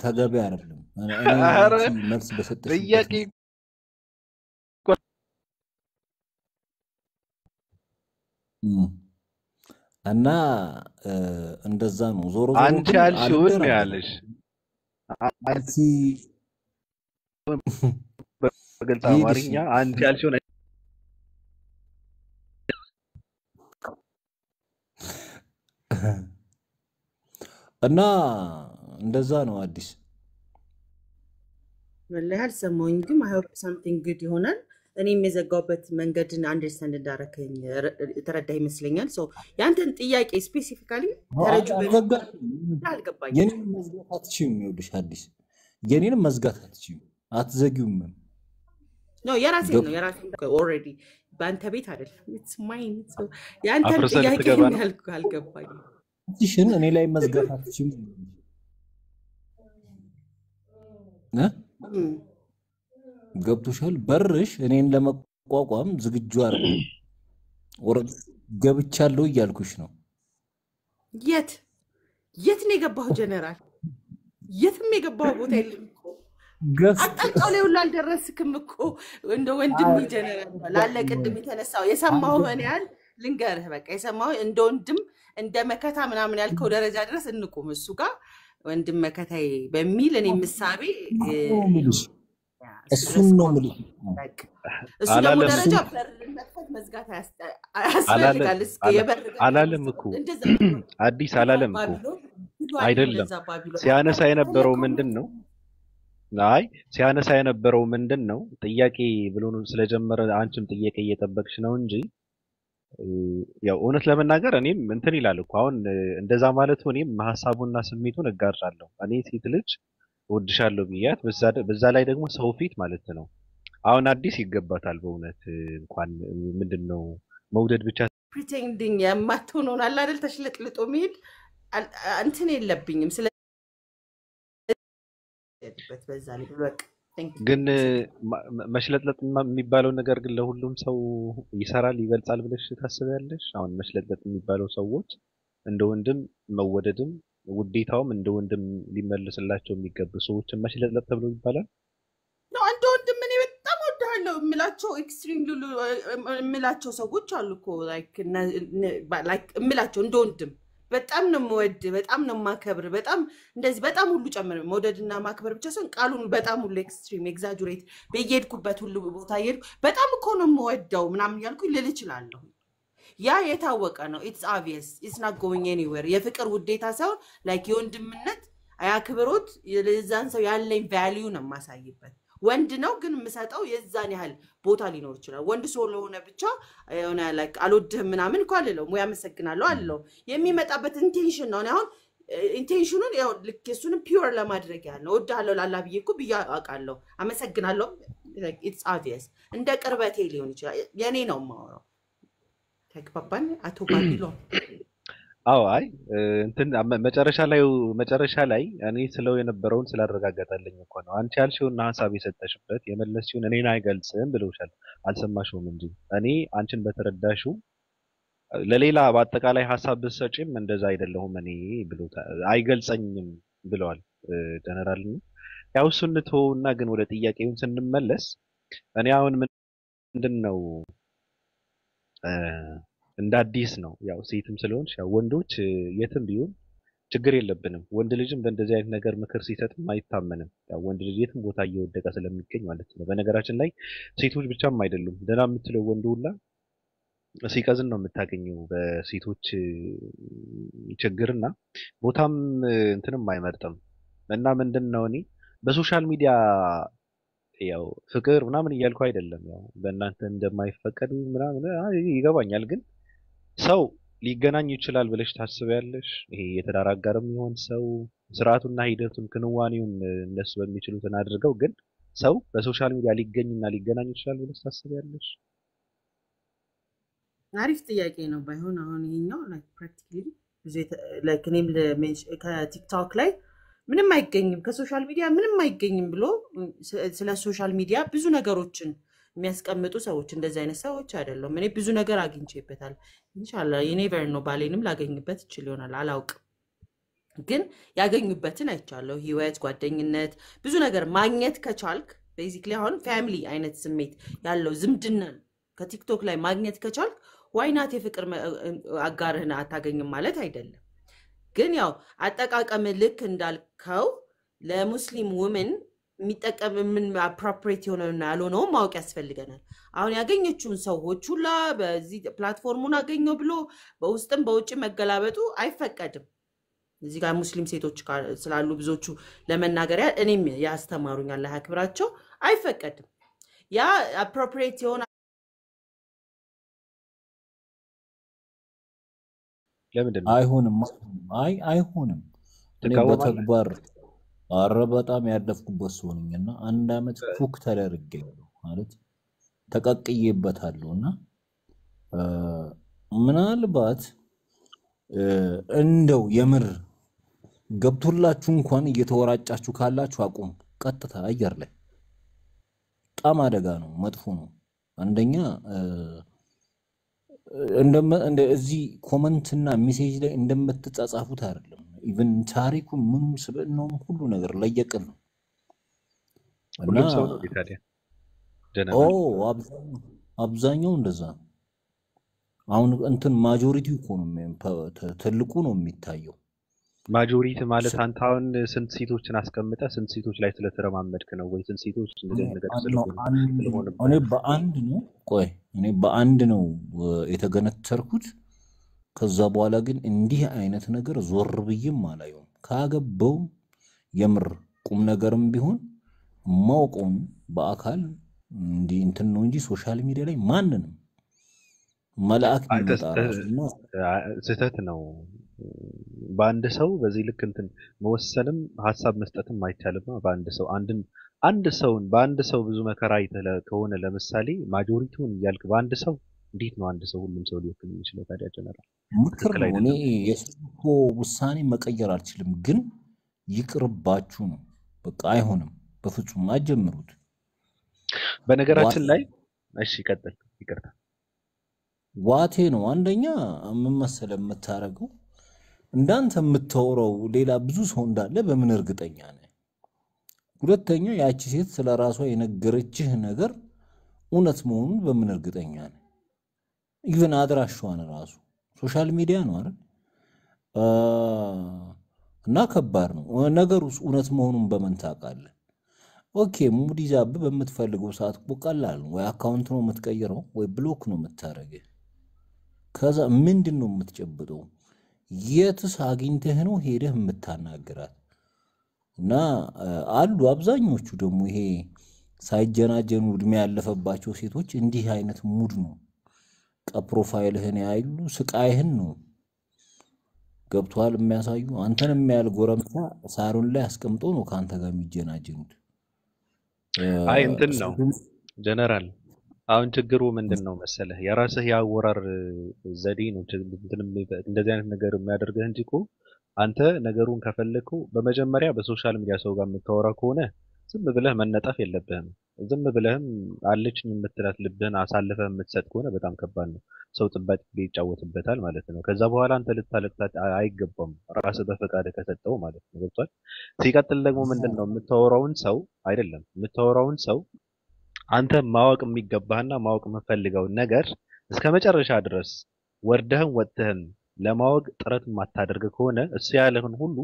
ተገቢ አይደለም። ኧረ መልስ በሰጠሽ ጥያቄ እና እንደዛ ነው። ዞሮ ዞሮ አንቺ ያልሽውን ነው ያለሽ። አንቺ በግልጽ አማርኛ አንቺ ያልሽውን እና እንደዛ ነው አዲስ ወላሂ አልሰማሁኝ፣ ግን አይ ሆፕ ሳምቲንግ ጉድ ይሆናል። እኔም የዘጋውበት መንገድን አንደርስታንድ እንዳረከኝ ተረዳ ይመስለኛል። ሶ ያንተን ጥያቄ ስፔሲፊካሊ ተረጁ አልገባኝም። የኔንም መዝጋት አትችይም። ይኸውልሽ አዲስ የኔንም መዝጋት አትችይም፣ አትዘጊውም። ኖ የራሴን ነው የራሴን ኦልሬዲ በአንተ ቤት አይደለም። ኢትስ ማይን። ሶ ያንተን ጥያቄ ያልኩ አልገባኝም። ትሽን እኔ ላይ መዝጋት አትችይም። ገብቶሻል? በርሽ እኔን ለመቋቋም ዝግጁ አይደለም። ወረድ ገብቻለሁ እያልኩሽ ነው። የት ነው የገባው ጀነራል? የትም የገባው ቦታ የለም እኮ አጣጣው ላይ ሁሉ አልደረስክም እኮ እንደ ወንድም ጀነራል ላለ ቅድም የተነሳው የሰማው ሆነ ያህል ልንገርህ። በቃ የሰማው እንደ ወንድም እንደ መከታ ምናምን ያልከው ደረጃ ድረስ እንቁም። እሱ ጋር ወንድም መከታዬ በሚል እኔ ምሳቤ እሱን ነው የምልሽ። እሱ ደግሞ ደረጃ በር መክፈት መዝጋት ያስፈልጋል። አላለም እኮ አዲስ አላለም እኮ አይደለም። ሲያነሳ የነበረው ምንድነው? አይ ሲያነሳ የነበረው ምንድነው? ጥያቄ ብሎ ስለጀመረ አንቺም ጥያቄ እየጠበቅሽ ነው እንጂ ያው እውነት ለመናገር እኔም እንትን ይላል እኮ አሁን እንደዛ ማለቱ እኔም ሐሳቡና ስሜቱን እጋራለሁ። እኔ ሴት ልጅ እወድሻለሁ ብያት በዛ ላይ ደግሞ ሰው ፊት ማለት ነው። አሁን አዲስ ይገባታል በእውነት እንኳን ምንድነው መውደድ ብቻ ፕሪቴንዲንግ የማትሆነውን አለ አይደል ተሽለጥልጦ መሄድ እንትን የለብኝም። ስለ በዛ ላይ በቃ ግን መሽለጥለጥ የሚባለው ነገር ግን ለሁሉም ሰው ይሰራል ይገልጻል ብለሽ ታስቢያለሽ? አሁን መሽለጥለጥ የሚባለው ሰዎች እንደ ወንድም መወደድም ውዴታውም እንደ ወንድም ሊመልስላቸው የሚገቡ ሰዎችን መሽለጥለጥ ተብሎ ይባላል ነው። እንደ ወንድም እኔ በጣም ወዳለው እምላቸው ኤክስትሪም ሉሉ እምላቸው ሰዎች አሉ እኮ ላይክ እምላቸው እንደ ወንድም በጣም ነው የምወድ፣ በጣም ነው የማከብር፣ በጣም እንደዚህ በጣም ሁሉ ጨምር መውደድና ማክበር ብቻ ሳይሆን ቃሉን በጣም ሁሉ ኤክስትሪም ኤግዛጁሬት በየሄድኩበት ሁሉ ቦታ እየሄድኩ በጣም እኮ ነው የምወደው ምናምን እያልኩኝ ልል እችላለሁ። ያ የታወቀ ነው። ኢትስ ኦብቪየስ ኢትስ ናት ጎይንግ ኤኒዌር። የፍቅር ውዴታ ሳይሆን ላይክ የወንድምነት አያክብሮት ለዛን ሰው ያለኝ ቫልዩ ነው የማሳይበት። ወንድ ነው ግን የምሰጠው የዛን ያህል ቦታ ሊኖር ይችላል። ወንድ ስለሆነ ብቻ የሆነ ላይክ አልወድህም ምናምን እኮ አልለው ወይ አመሰግናለሁ አልለው። የሚመጣበት ኢንቴንሽን ነው። አሁን ኢንቴንሽኑን ያው ልክ እሱንም ፒውር ለማድረግ ያህል ነው። እወድሃለሁ ላላ ብዬ እኮ ብዬ አውቃለሁ። አመሰግናለሁ ኢትስ ኦብቪየስ። እንደ ቅርበቴ ሊሆን ይችላል። የኔ ነው የማወራው። ተግባባን አቶ ባቢሎን? አዎ አይ እንትን መጨረሻ ላይ እኔ ስለው የነበረውን ስላረጋገጠልኝ እኮ ነው። አንቺ ያልሽውና ሐሳብ የሰጠሽበት የመለስሽውን እኔን አይገልጽም ብለውሻል። አልሰማሽውም እንጂ እኔ አንቺን በተረዳሽው ለሌላ በአጠቃላይ ሐሳብ ብትሰጪም እንደዛ አይደለሁም እኔ ብሎ አይገልጸኝም ብለዋል ጀነራል። ያው እሱን ተውና ግን ወደ ጥያቄውን ስንመለስ እኔ አሁን ምንድነው እንደ አዲስ ነው ያው ሴትም ስለሆንሽ ያው ወንዶች የትም ቢሆን ችግር የለብንም። ወንድ ልጅም በእንደዚህ አይነት ነገር ምክር ሲሰጥም አይታመንም። ያው ወንድ ልጅ የትም ቦታ እየወደቀ ስለሚገኝ ማለት ነው። በነገራችን ላይ ሴቶች ብቻም አይደሉም ደህና የምትለው ወንድ ሁላ ሲቀዝን ነው የምታገኘው በሴቶች ችግርና ቦታም እንትንም አይመርጥም። እና ምንድነው እኔ በሶሻል ሚዲያ ያው ፍቅር ምናምን እያልኩ አይደለም። ያው በእናንተ እንደማይፈቀድ ምናምን ይገባኛል። ግን ሰው ሊገናኝ ይችላል ብለሽ ታስቢያለሽ? ይሄ የተዳር አጋርም ይሆን ሰው ስርዓቱና ሂደቱን ክንዋኔውን እነሱ በሚችሉትን አድርገው ግን ሰው በሶሻል ሚዲያ ሊገኝና ሊገናኝ ይችላል ብለሽ ታስቢያለሽ? አሪፍ ጥያቄ ነው ባይሆን አሁን ይሄኛው ላይክ ፕራክቲካሊ ብዙ ላይክ እኔም ከቲክቶክ ላይ ምንም አይገኝም ከሶሻል ሚዲያ ምንም አይገኝም ብሎ ስለ ሶሻል ሚዲያ ብዙ ነገሮችን የሚያስቀምጡ ሰዎች እንደዚህ አይነት ሰዎች አይደለም እኔ ብዙ ነገር አግኝቼበታል ኢንሻአላህ የኔቨር ነው ባሌንም ላገኝበት ይችላል ይሆናል አላውቅም ግን ያገኙበትን አይቻለሁ ህይወት ጓደኝነት ብዙ ነገር ማግኘት ከቻልክ ቤዚክሊ አሁን ፋሚሊ አይነት ስሜት ያለው ዝምድና ከቲክቶክ ላይ ማግኘት ከቻልክ ዋይናት የፍቅር አጋርህን አታገኝም ማለት አይደለም ግን ያው አጠቃቀም ልክ እንዳልከው ለሙስሊም ውመን የሚጠቀም ምን አፕሮፕሪየት የሆነና ያልሆነው ማወቅ ያስፈልገናል አሁን ያገኘችውን ሰዎች ሁላ በዚህ ፕላትፎርሙን አገኘው ብሎ በውስጥም በውጭ መገላበጡ አይፈቀድም እዚህ ጋር ሙስሊም ሴቶች ስላሉ ብዙዎቹ ለመናገር እኔም ያስተማሩኛል ለሐክብራቸው አይፈቀድም ያ አፕሮፕሪየት የሆነ ለምንድን ነው አይሆንም አይሆንም እኔ በተግባር አረ በጣም ያደፍኩበት ሰው ነኝና አንድ አመት ኩክ ተደርጌያለሁ ማለት ተቀቅዬበታለሁና ምናልባት እንደው የምር ገብቶላችሁ እንኳን እየተወራጫችሁ ካላችሁ አቁም ቀጥታ አየር ላይ ጣም አደጋ ነው መጥፎ ነው አንደኛ እንደ እዚህ ኮሜንትና ሜሴጅ ላይ እንደምትጻጻፉት አይደለም ኢቭን ታሪኩ ምን ስብእናው ሁሉ ነገር ለየቅል ነው ሁሉም ሰው ነው ታዲያ ጀነራል አብዛኛው እንደዛ ነው አሁን እንትን ማጆሪቲው እኮ ነው ትልቁ ነው የሚታየው ማጆሪቲ ማለት አንተ አሁን ስንት ሴቶችን አስቀምጠ ስንት ሴቶች ላይ ስለተረማመድክ ነው ወይ ስንት ሴቶች እንደዚህ ነገር ስለሆነ እኔ በአንድ ነው የተገነተርኩት ከዛ በኋላ ግን እንዲህ አይነት ነገር ዞር ብዬም አላየውም ካገበው የምር ቁም ነገርም ቢሆን ማውቀው በአካል እንዲ እንትን ነው እንጂ ሶሻል ሚዲያ ላይ ማንንም መላእክ ይመጣራልና ስህተት ነው በአንድ ሰው በዚህ ልክ እንትን መወሰንም ሐሳብ መስጠትም አይቻልም በአንድ ሰው በአንድ ሰው ብዙ መከራ ከሆነ ለምሳሌ ማጆሪቲውን ያልክ በአንድ ሰው እንዴት ነው አንድ ሰው ሁሉም ሰው ሊወክል የሚችለው ታዲያ ጀነራል ምክር ነው እኔ የሰው ውሳኔ መቀየር አልችልም ግን ይቅርባችሁ ነው በቃ አይሆንም በፍጹም አጀምሩት በነገራችን ላይ እሺ ቀጥል ይቅርታ ዋቴ ነው አንደኛ ምን መሰለ የምታረገው እንዳንተ የምትወራው ሌላ ብዙ ሰው እንዳለ በምን እርግጠኛ ነህ ሁለተኛ ያቺ ሴት ስለራሷ የነገረችህ ነገር እውነት መሆኑን በምን እርግጠኛ ነህ ኢቭን አድራሻዋን ራሱ ሶሻል ሚዲያ ነው አይደል እና ከባድ ነው ነገሩስ እውነት መሆኑን በምን ታውቃለህ ኦኬ ሙዲዛብ በመትፈልገው ሰዓት ቆቀላል ወይ አካውንት ነው የምትቀይረው ወይ ብሎክ ነው የምታረገው ከዛ ምንድነው የምትጨብጠው የትስ አግኝተህ ነው ሄደህ የምታናገራት እና አሉ አብዛኞቹ ደግሞ ይሄ ሳይጀናጀኑ እድሜ ያለፈባቸው ሴቶች እንዲህ አይነት ሙድ ነው ፕሮፋይልህን ያይሉ ስቃይህን ነው ገብቷል የሚያሳዩ አንተን የሚያል ጎረምሳ ሳሩን ላይ አስቀምጦ ነው ካንተ ጋር የሚጀናጀኑት አይ እንትን ነው ጀነራል አሁን ችግሩ ምንድነው መሰለህ የራስህ ያወራር ዘዴ ነው እንደዚህ አይነት ነገር የሚያደርግህ እንጂ እኮ አንተ ነገሩን ከፈለከው በመጀመሪያ በሶሻል ሚዲያ ሰው ጋር የምታወራ ከሆነ ዝም ብለህ መነጠፍ የለብህም ዝም ብለህም አለችኝ የምትላት ልብህን አሳልፈህ የምትሰጥ ከሆነ በጣም ከባድ ነው ሰው ጥባጭ ይጫወትበታል ማለት ነው ከዛ በኋላ አንተ ልታለቅታት አይገባም ራስህ በፈቃድ ከሰጠው ማለት ነው ገብቷል ሲቀጥል ደግሞ ምንድነው የምታወራውን ሰው አይደለም የምታወራውን ሰው አንተ ማወቅ የሚገባህና ማወቅ የምፈልገው ነገር እስከመጨረሻ ድረስ ወርደህም ወጥተህም ለማወቅ ጥረት ማታደርግ ከሆነ እሱ ያለህን ሁሉ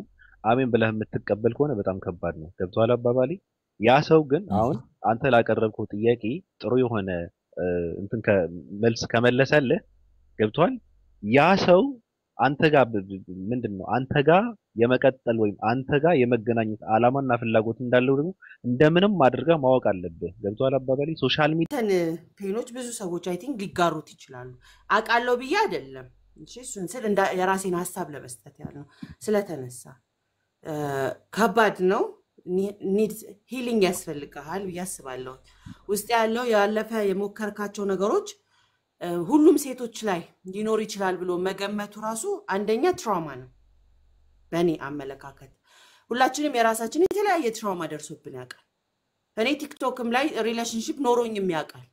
አሜን ብለህ የምትቀበል ከሆነ በጣም ከባድ ነው ገብቷል አባባሊ ያ ሰው ግን አሁን አንተ ላቀረብከው ጥያቄ ጥሩ የሆነ እንትን መልስ ከመለሰልህ ገብቷል ያ ሰው አንተ ጋር ምንድነው አንተ ጋር የመቀጠል ወይም አንተ ጋር የመገናኘት አላማና ፍላጎት እንዳለው ደግሞ እንደምንም አድርገህ ማወቅ አለብህ ገብቷል አባባሊ ሶሻል ሚዲያ ፔኖች ብዙ ሰዎች አይ ቲንክ ሊጋሩት ይችላሉ አቃለው ብዬ አይደለም እሺ እሱን ስለ የራሴን ሐሳብ ለመስጠት ያለው ስለተነሳ ከባድ ነው ኒድስ ሂሊንግ ያስፈልጋል ያስባለሁ ውስጥ ያለው ያለፈ የሞከርካቸው ነገሮች ሁሉም ሴቶች ላይ ሊኖር ይችላል ብሎ መገመቱ ራሱ አንደኛ ትራውማ ነው በእኔ አመለካከት። ሁላችንም የራሳችን የተለያየ ትራውማ ደርሶብን ያውቃል። እኔ ቲክቶክም ላይ ሪሌሽንሺፕ ኖሮኝም ያውቃል፣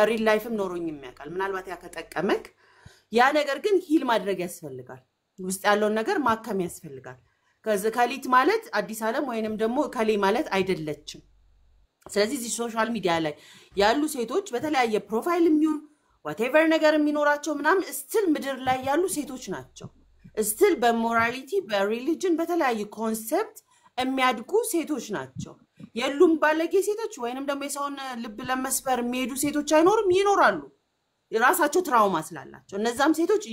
ሪል ላይፍም ኖሮኝም ያውቃል። ምናልባት ያ ከጠቀመክ ያ ነገር ግን ሂል ማድረግ ያስፈልጋል፣ ውስጥ ያለውን ነገር ማከም ያስፈልጋል። ከሊት ማለት አዲስ ዓለም ወይንም ደግሞ ከሌ ማለት አይደለችም። ስለዚህ እዚህ ሶሻል ሚዲያ ላይ ያሉ ሴቶች በተለያየ ፕሮፋይል የሚሆን whatever ነገር የሚኖራቸው ምናምን ስቲል ምድር ላይ ያሉ ሴቶች ናቸው። ስቲል በሞራሊቲ በሪሊጅን በተለያየ ኮንሰፕት የሚያድጉ ሴቶች ናቸው። የሉም ባለጌ ሴቶች ወይንም ደግሞ የሰውን ልብ ለመስበር የሚሄዱ ሴቶች አይኖርም፣ ይኖራሉ የራሳቸው ትራውማ ስላላቸው። እነዛም ሴቶች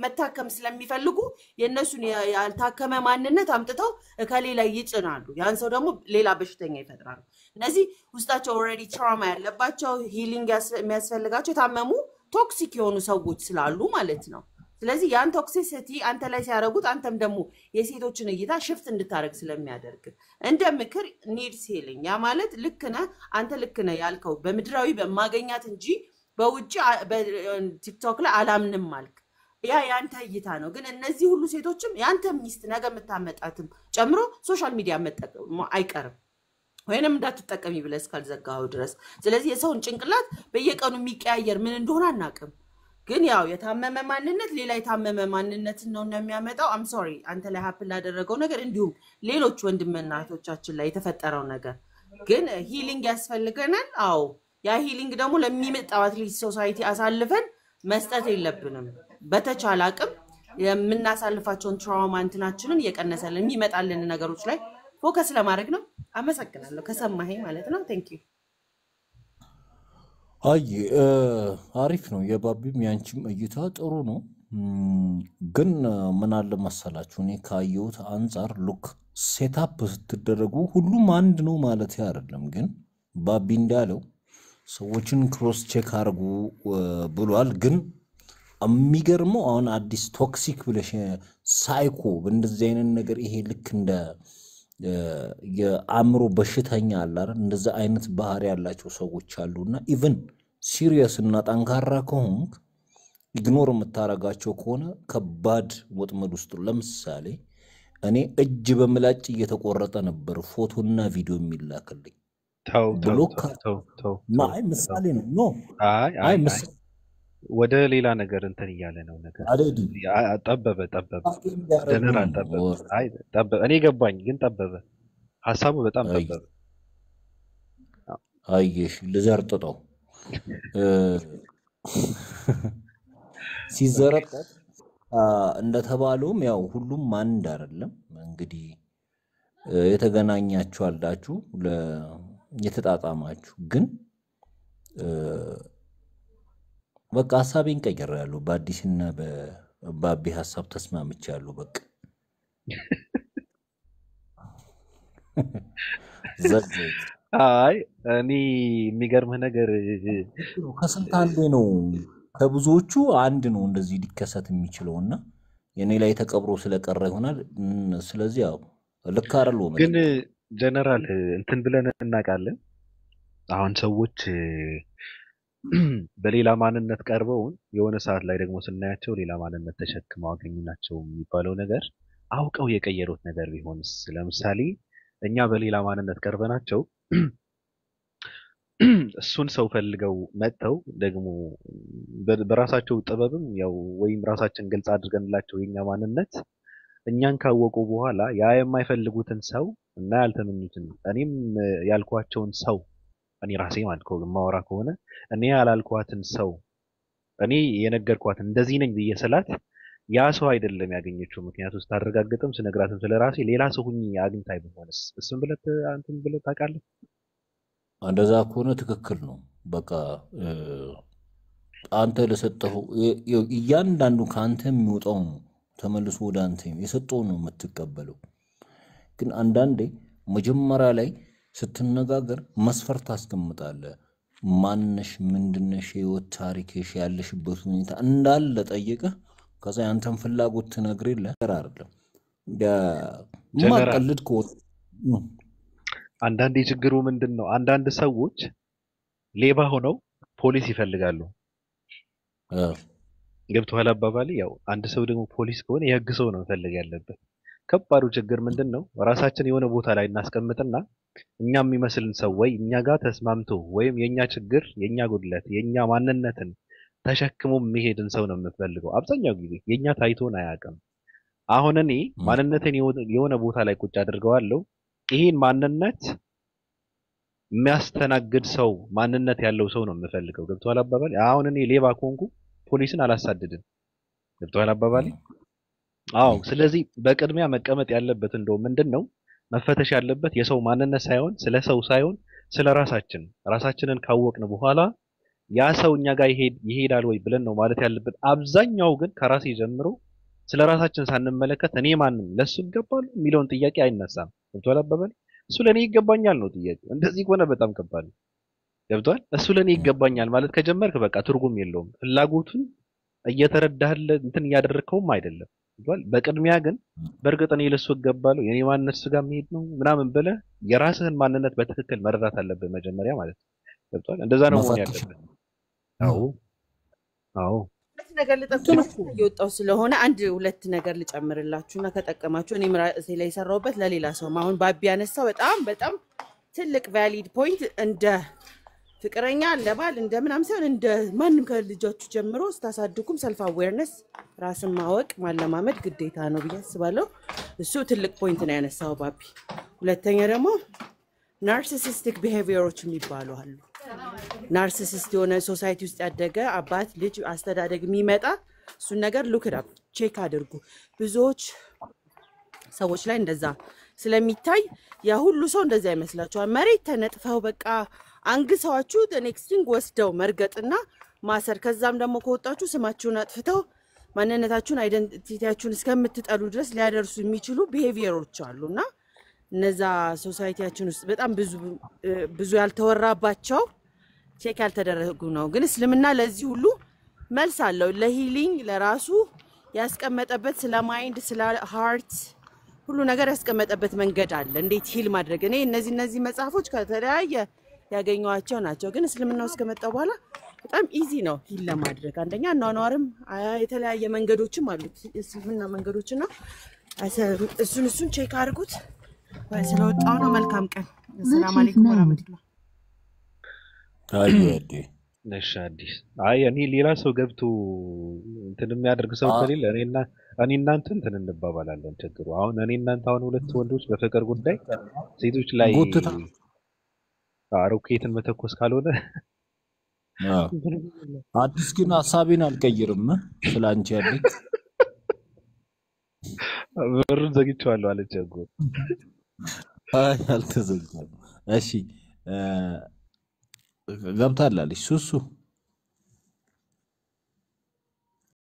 መታከም ስለሚፈልጉ የነሱን ያልታከመ ማንነት አምጥተው ከሌላ ይጭናሉ። ያን ሰው ደግሞ ሌላ በሽተኛ ይፈጥራሉ። እነዚህ ውስጣቸው ኦልሬዲ ትራውማ ያለባቸው ሂሊንግ የሚያስፈልጋቸው የታመሙ ቶክሲክ የሆኑ ሰዎች ስላሉ ማለት ነው። ስለዚህ ያን ቶክሲሲቲ አንተ ላይ ሲያደርጉት አንተም ደግሞ የሴቶችን እይታ ሽፍት እንድታደርግ ስለሚያደርግ እንደ ምክር ኒድስ ሂሊንግ። ያ ማለት ልክ ነህ አንተ ልክ ነህ ያልከው በምድራዊ በማገኛት እንጂ በውጪ በቲክቶክ ላይ አላምንም ማልክ ያ ያንተ እይታ ነው። ግን እነዚህ ሁሉ ሴቶችም ያንተ ሚስት ነገ መታመጣትም ጨምሮ ሶሻል ሚዲያ መጠቀም አይቀርም ወይንም እንዳትጠቀሚ ብለስ ካልዘጋው ድረስ። ስለዚህ የሰውን ጭንቅላት በየቀኑ የሚቀያየር ምን እንደሆነ አናቅም። ግን ያው የታመመ ማንነት ሌላ የታመመ ማንነት ነው የሚያመጣው። አም ሶሪ አንተ ላይ ሀፕን ላደረገው ነገር እንዲሁም ሌሎች ወንድምና እህቶቻችን ላይ የተፈጠረው ነገር ግን ሂሊንግ ያስፈልገናል። አዎ ያ ሂሊንግ ደግሞ ለሚመጣው አትሊስት ሶሳይቲ አሳልፈን መስጠት የለብንም። በተቻለ አቅም የምናሳልፋቸውን ትራውማ እንትናችንን እየቀነሰልን የሚመጣልን ነገሮች ላይ ፎከስ ለማድረግ ነው። አመሰግናለሁ ከሰማኸኝ ማለት ነው። ቴንክ ዩ። አይ አሪፍ ነው። የባቢም ያንቺም እይታ ጥሩ ነው። ግን ምን አለ መሰላችሁ እኔ ካየሁት አንጻር ሉክ ሴታፕ ስትደረጉ ሁሉም አንድ ነው ማለት አይደለም። ግን ባቢ እንዳለው ሰዎችን ክሮስ ቼክ አድርጉ ብሏል። ግን የሚገርመው አሁን አዲስ ቶክሲክ ብለሽ ሳይኮ በእንደዚህ አይነት ነገር ይሄ ልክ እንደ የአእምሮ በሽተኛ አለ አይደል? እንደዛ አይነት ባህሪ ያላቸው ሰዎች አሉና ኢቭን ሲሪየስ እና ጠንካራ ከሆንክ ኢግኖር የምታረጋቸው ከሆነ ከባድ ወጥመድ ውስጥ። ለምሳሌ እኔ እጅ በምላጭ እየተቆረጠ ነበር ፎቶና ቪዲዮ የሚላክልኝ ብሎክ። አይ ምሳሌ ነው ኖ አይ ምሳሌ ወደ ሌላ ነገር እንትን እያለ ነው ነገር ጠበበ ደነራ ጠበበ። አይ ጠበበ እኔ ገባኝ፣ ግን ጠበበ ሐሳቡ በጣም ጠበበ። አየሽ ልዘርጥጠው ሲዘረጠጥ እንደተባለውም ያው ሁሉም አንድ አይደለም። እንግዲህ የተገናኛችሁ አላችሁ የተጣጣማችሁ ግን በቃ ሐሳቤን ቀይሬያለሁ። በአዲስና በባቢ ሐሳብ ተስማምቻለሁ። በቃ ዘግይት አይ እኔ የሚገርምህ ነገር ከስንት አንዴ ነው ከብዙዎቹ አንድ ነው እንደዚህ ሊከሰት የሚችለውና የኔ ላይ ተቀብሮ ስለቀረ ይሆናል። ስለዚህ ያው ልክ አይደለም። ግን ጀነራል እንትን ብለን እናውቃለን። አሁን ሰዎች በሌላ ማንነት ቀርበውን የሆነ ሰዓት ላይ ደግሞ ስናያቸው ሌላ ማንነት ተሸክመው አገኙናቸው የሚባለው ነገር አውቀው የቀየሩት ነገር ቢሆንስ? ለምሳሌ እኛ በሌላ ማንነት ቀርበናቸው እሱን ሰው ፈልገው መጥተው ደግሞ በራሳቸው ጥበብም ያው ወይም ራሳችን ግልጽ አድርገንላቸው የኛ ማንነት እኛን ካወቁ በኋላ ያ የማይፈልጉትን ሰው እና ያልተመኙትን እኔም ያልኳቸውን ሰው እኔ ራሴ ማለት ነው ማወራ ከሆነ እኔ ያላልኳትን ሰው እኔ የነገርኳትን እንደዚህ ነኝ ብዬ ስላት ያ ሰው አይደለም ያገኘችው። ምክንያቱም ስታረጋግጥም ስነግራትም ስለራሴ ሌላ ሰው ሁኚ አግኝታይ ቢሆንስ? እሱን ብለት አንተም ብለት ታውቃለህ። እንደዛ ከሆነ ትክክል ነው። በቃ አንተ ለሰጠው እያንዳንዱ ከአንተ የሚወጣው ነው ተመልሶ ወደ አንተ የሰጠው ነው የምትቀበለው። ግን አንዳንዴ መጀመሪያ ላይ ስትነጋገር መስፈርት ታስቀምጣለህ። ማንነሽ፣ ምንድነሽ፣ የህይወት ታሪክሽ፣ ያለሽበት ሁኔታ እንዳለ ጠይቀህ ከዛ ያንተን ፍላጎት ትነግሪለህ አይደለም ማቀልድ ከሆነ አንዳንዴ ችግሩ ምንድነው? አንዳንድ ሰዎች ሌባ ሆነው ፖሊስ ይፈልጋሉ። ገብቶሃል አባባሌ? ያው አንድ ሰው ደግሞ ፖሊስ ከሆነ የህግ ሰው ነው መፈለግ ያለበት። ከባዱ ችግር ምንድነው? ራሳችን የሆነ ቦታ ላይ እናስቀምጥና እኛ የሚመስልን ሰው ወይ እኛ ጋር ተስማምቶ ወይም የኛ ችግር፣ የኛ ጉድለት፣ የኛ ማንነትን ተሸክሞ የሚሄድን ሰው ነው የምፈልገው። አብዛኛው ጊዜ የኛ ታይቶን አያውቅም። አሁን እኔ ማንነቴን የሆነ ቦታ ላይ ቁጭ አድርገዋለሁ። ይሄን ማንነት የሚያስተናግድ ሰው፣ ማንነት ያለው ሰው ነው የምፈልገው። ገብቶሃል አባባሌ? አሁን እኔ ሌባ ከሆንኩ ፖሊስን አላሳድድም። ገብቶሃል አባባሌ? አዎ። ስለዚህ በቅድሚያ መቀመጥ ያለበት እንደው ምንድነው መፈተሽ ያለበት የሰው ማንነት ሳይሆን ስለ ሰው ሳይሆን ስለ ራሳችንን ካወቅን በኋላ ያ ሰው እኛ ጋር ይሄዳል ወይ ብለን ነው ማለት ያለብን። አብዛኛው ግን ከራሴ ጀምሮ ስለ ራሳችን ሳንመለከት እኔ ማንም ለሱ ይገባል የሚለውን ጥያቄ አይነሳም። ገብቶሃል አባባሌ? እሱ ለኔ ይገባኛል ነው ጥያቄው። እንደዚህ ከሆነ በጣም ከባድ ነው። ገብቶሃል? እሱ ለኔ ይገባኛል ማለት ከጀመርክ በቃ ትርጉም የለውም። ፍላጎቱን እየተረዳህለ እንትን እያደረከውም አይደለም። ገብቶሃል? በቅድሚያ ግን በእርግጥ እኔ ለሱ እገባለሁ የኔ ማንነት እሱ ጋር መሄድ ነው ምናምን ብለህ የራስህን ማንነት በትክክል መረዳት አለብህ መጀመሪያ ማለት ነው። ገብቶሃል? እንደዛ ነው መሆን ያለበት። አዎ አዎ። ሁለት ነገር ልጠቁማችሁ እየወጣው ስለሆነ አንድ ሁለት ነገር ልጨምርላችሁና ከጠቀማችሁ እኔም ራሴ ላይ የሰራሁበት ለሌላ ሰው አሁን ባቢ ያነሳው በጣም ትልቅ ቫሊድ ፖይንት እንደ ፍቅረኛ ለባል እንደ ምናምን ሳይሆን እንደ ማንም ከልጆቹ ጀምሮ ስታሳድጉም ሰልፍ አዌርነስ ራስን ማወቅ ማለማመድ ግዴታ ነው ብዬ አስባለሁ። እሱ ትልቅ ፖይንት ነው ያነሳው ባቢ። ሁለተኛ ደግሞ ናርሲሲስቲክ ቢሄቪየሮች የሚባሉ አሉ። ናርሲሲስት የሆነ ሶሳይቲ ውስጥ ያደገ አባት ልጅ አስተዳደግ የሚመጣ እሱን ነገር ሉክ አፕ ቼክ አድርጉ። ብዙዎች ሰዎች ላይ እንደዛ ስለሚታይ ያ ሁሉ ሰው እንደዛ ይመስላችኋል። መሬት ተነጥፈው በቃ አንግሰዋችሁ ኔክስቲንግ ወስደው መርገጥና ማሰር፣ ከዛም ደግሞ ከወጣችሁ ስማችሁን አጥፍተው ማንነታችሁን አይደንቲቲያችሁን እስከምትጠሉ ድረስ ሊያደርሱ የሚችሉ ቢሄቪየሮች አሉና እነዛ ሶሳይቲያችን ውስጥ በጣም ብዙ ያልተወራባቸው ቼክ ያልተደረጉ ነው። ግን እስልምና ለዚህ ሁሉ መልስ አለው። ለሂሊንግ ለራሱ ያስቀመጠበት ስለ ማይንድ ስለ ሃርት ሁሉ ነገር ያስቀመጠበት መንገድ አለ እንዴት ሂል ማድረግ። እኔ እነዚህ መጽሐፎች ከተለያየ ያገኘዋቸው ናቸው። ግን እስልምና ውስጥ ከመጣ በኋላ በጣም ኢዚ ነው ሂል ለማድረግ። አንደኛ አኗኗርም የተለያየ መንገዶችም አሉት እስልምና መንገዶችና እሱን ቼክ አድርጉት። ስለወጣው ነው። መልካም ቀን። ሰላም አለይኩም ወራህመቱላህ። ነሽ አዲስ እኔ ሌላ ሰው ገብቶ እንትን የሚያደርግ ሰው ከሌለ እኔ እናንተ እንትን እንባባላለን። ችግሩ አሁን እኔ እናንተ አሁን ሁለት ወንዶች በፍቅር ጉዳይ ሴቶች ላይ ሮኬትን መተኮስ ካልሆነ አዲስ ግን ሐሳቤን አልቀይርም ስላንቺ ያለኝ በሩን ዘግቼዋለሁ አለች እኮ። አልተዘጋም። እሺ ገብታላለች ሱሱ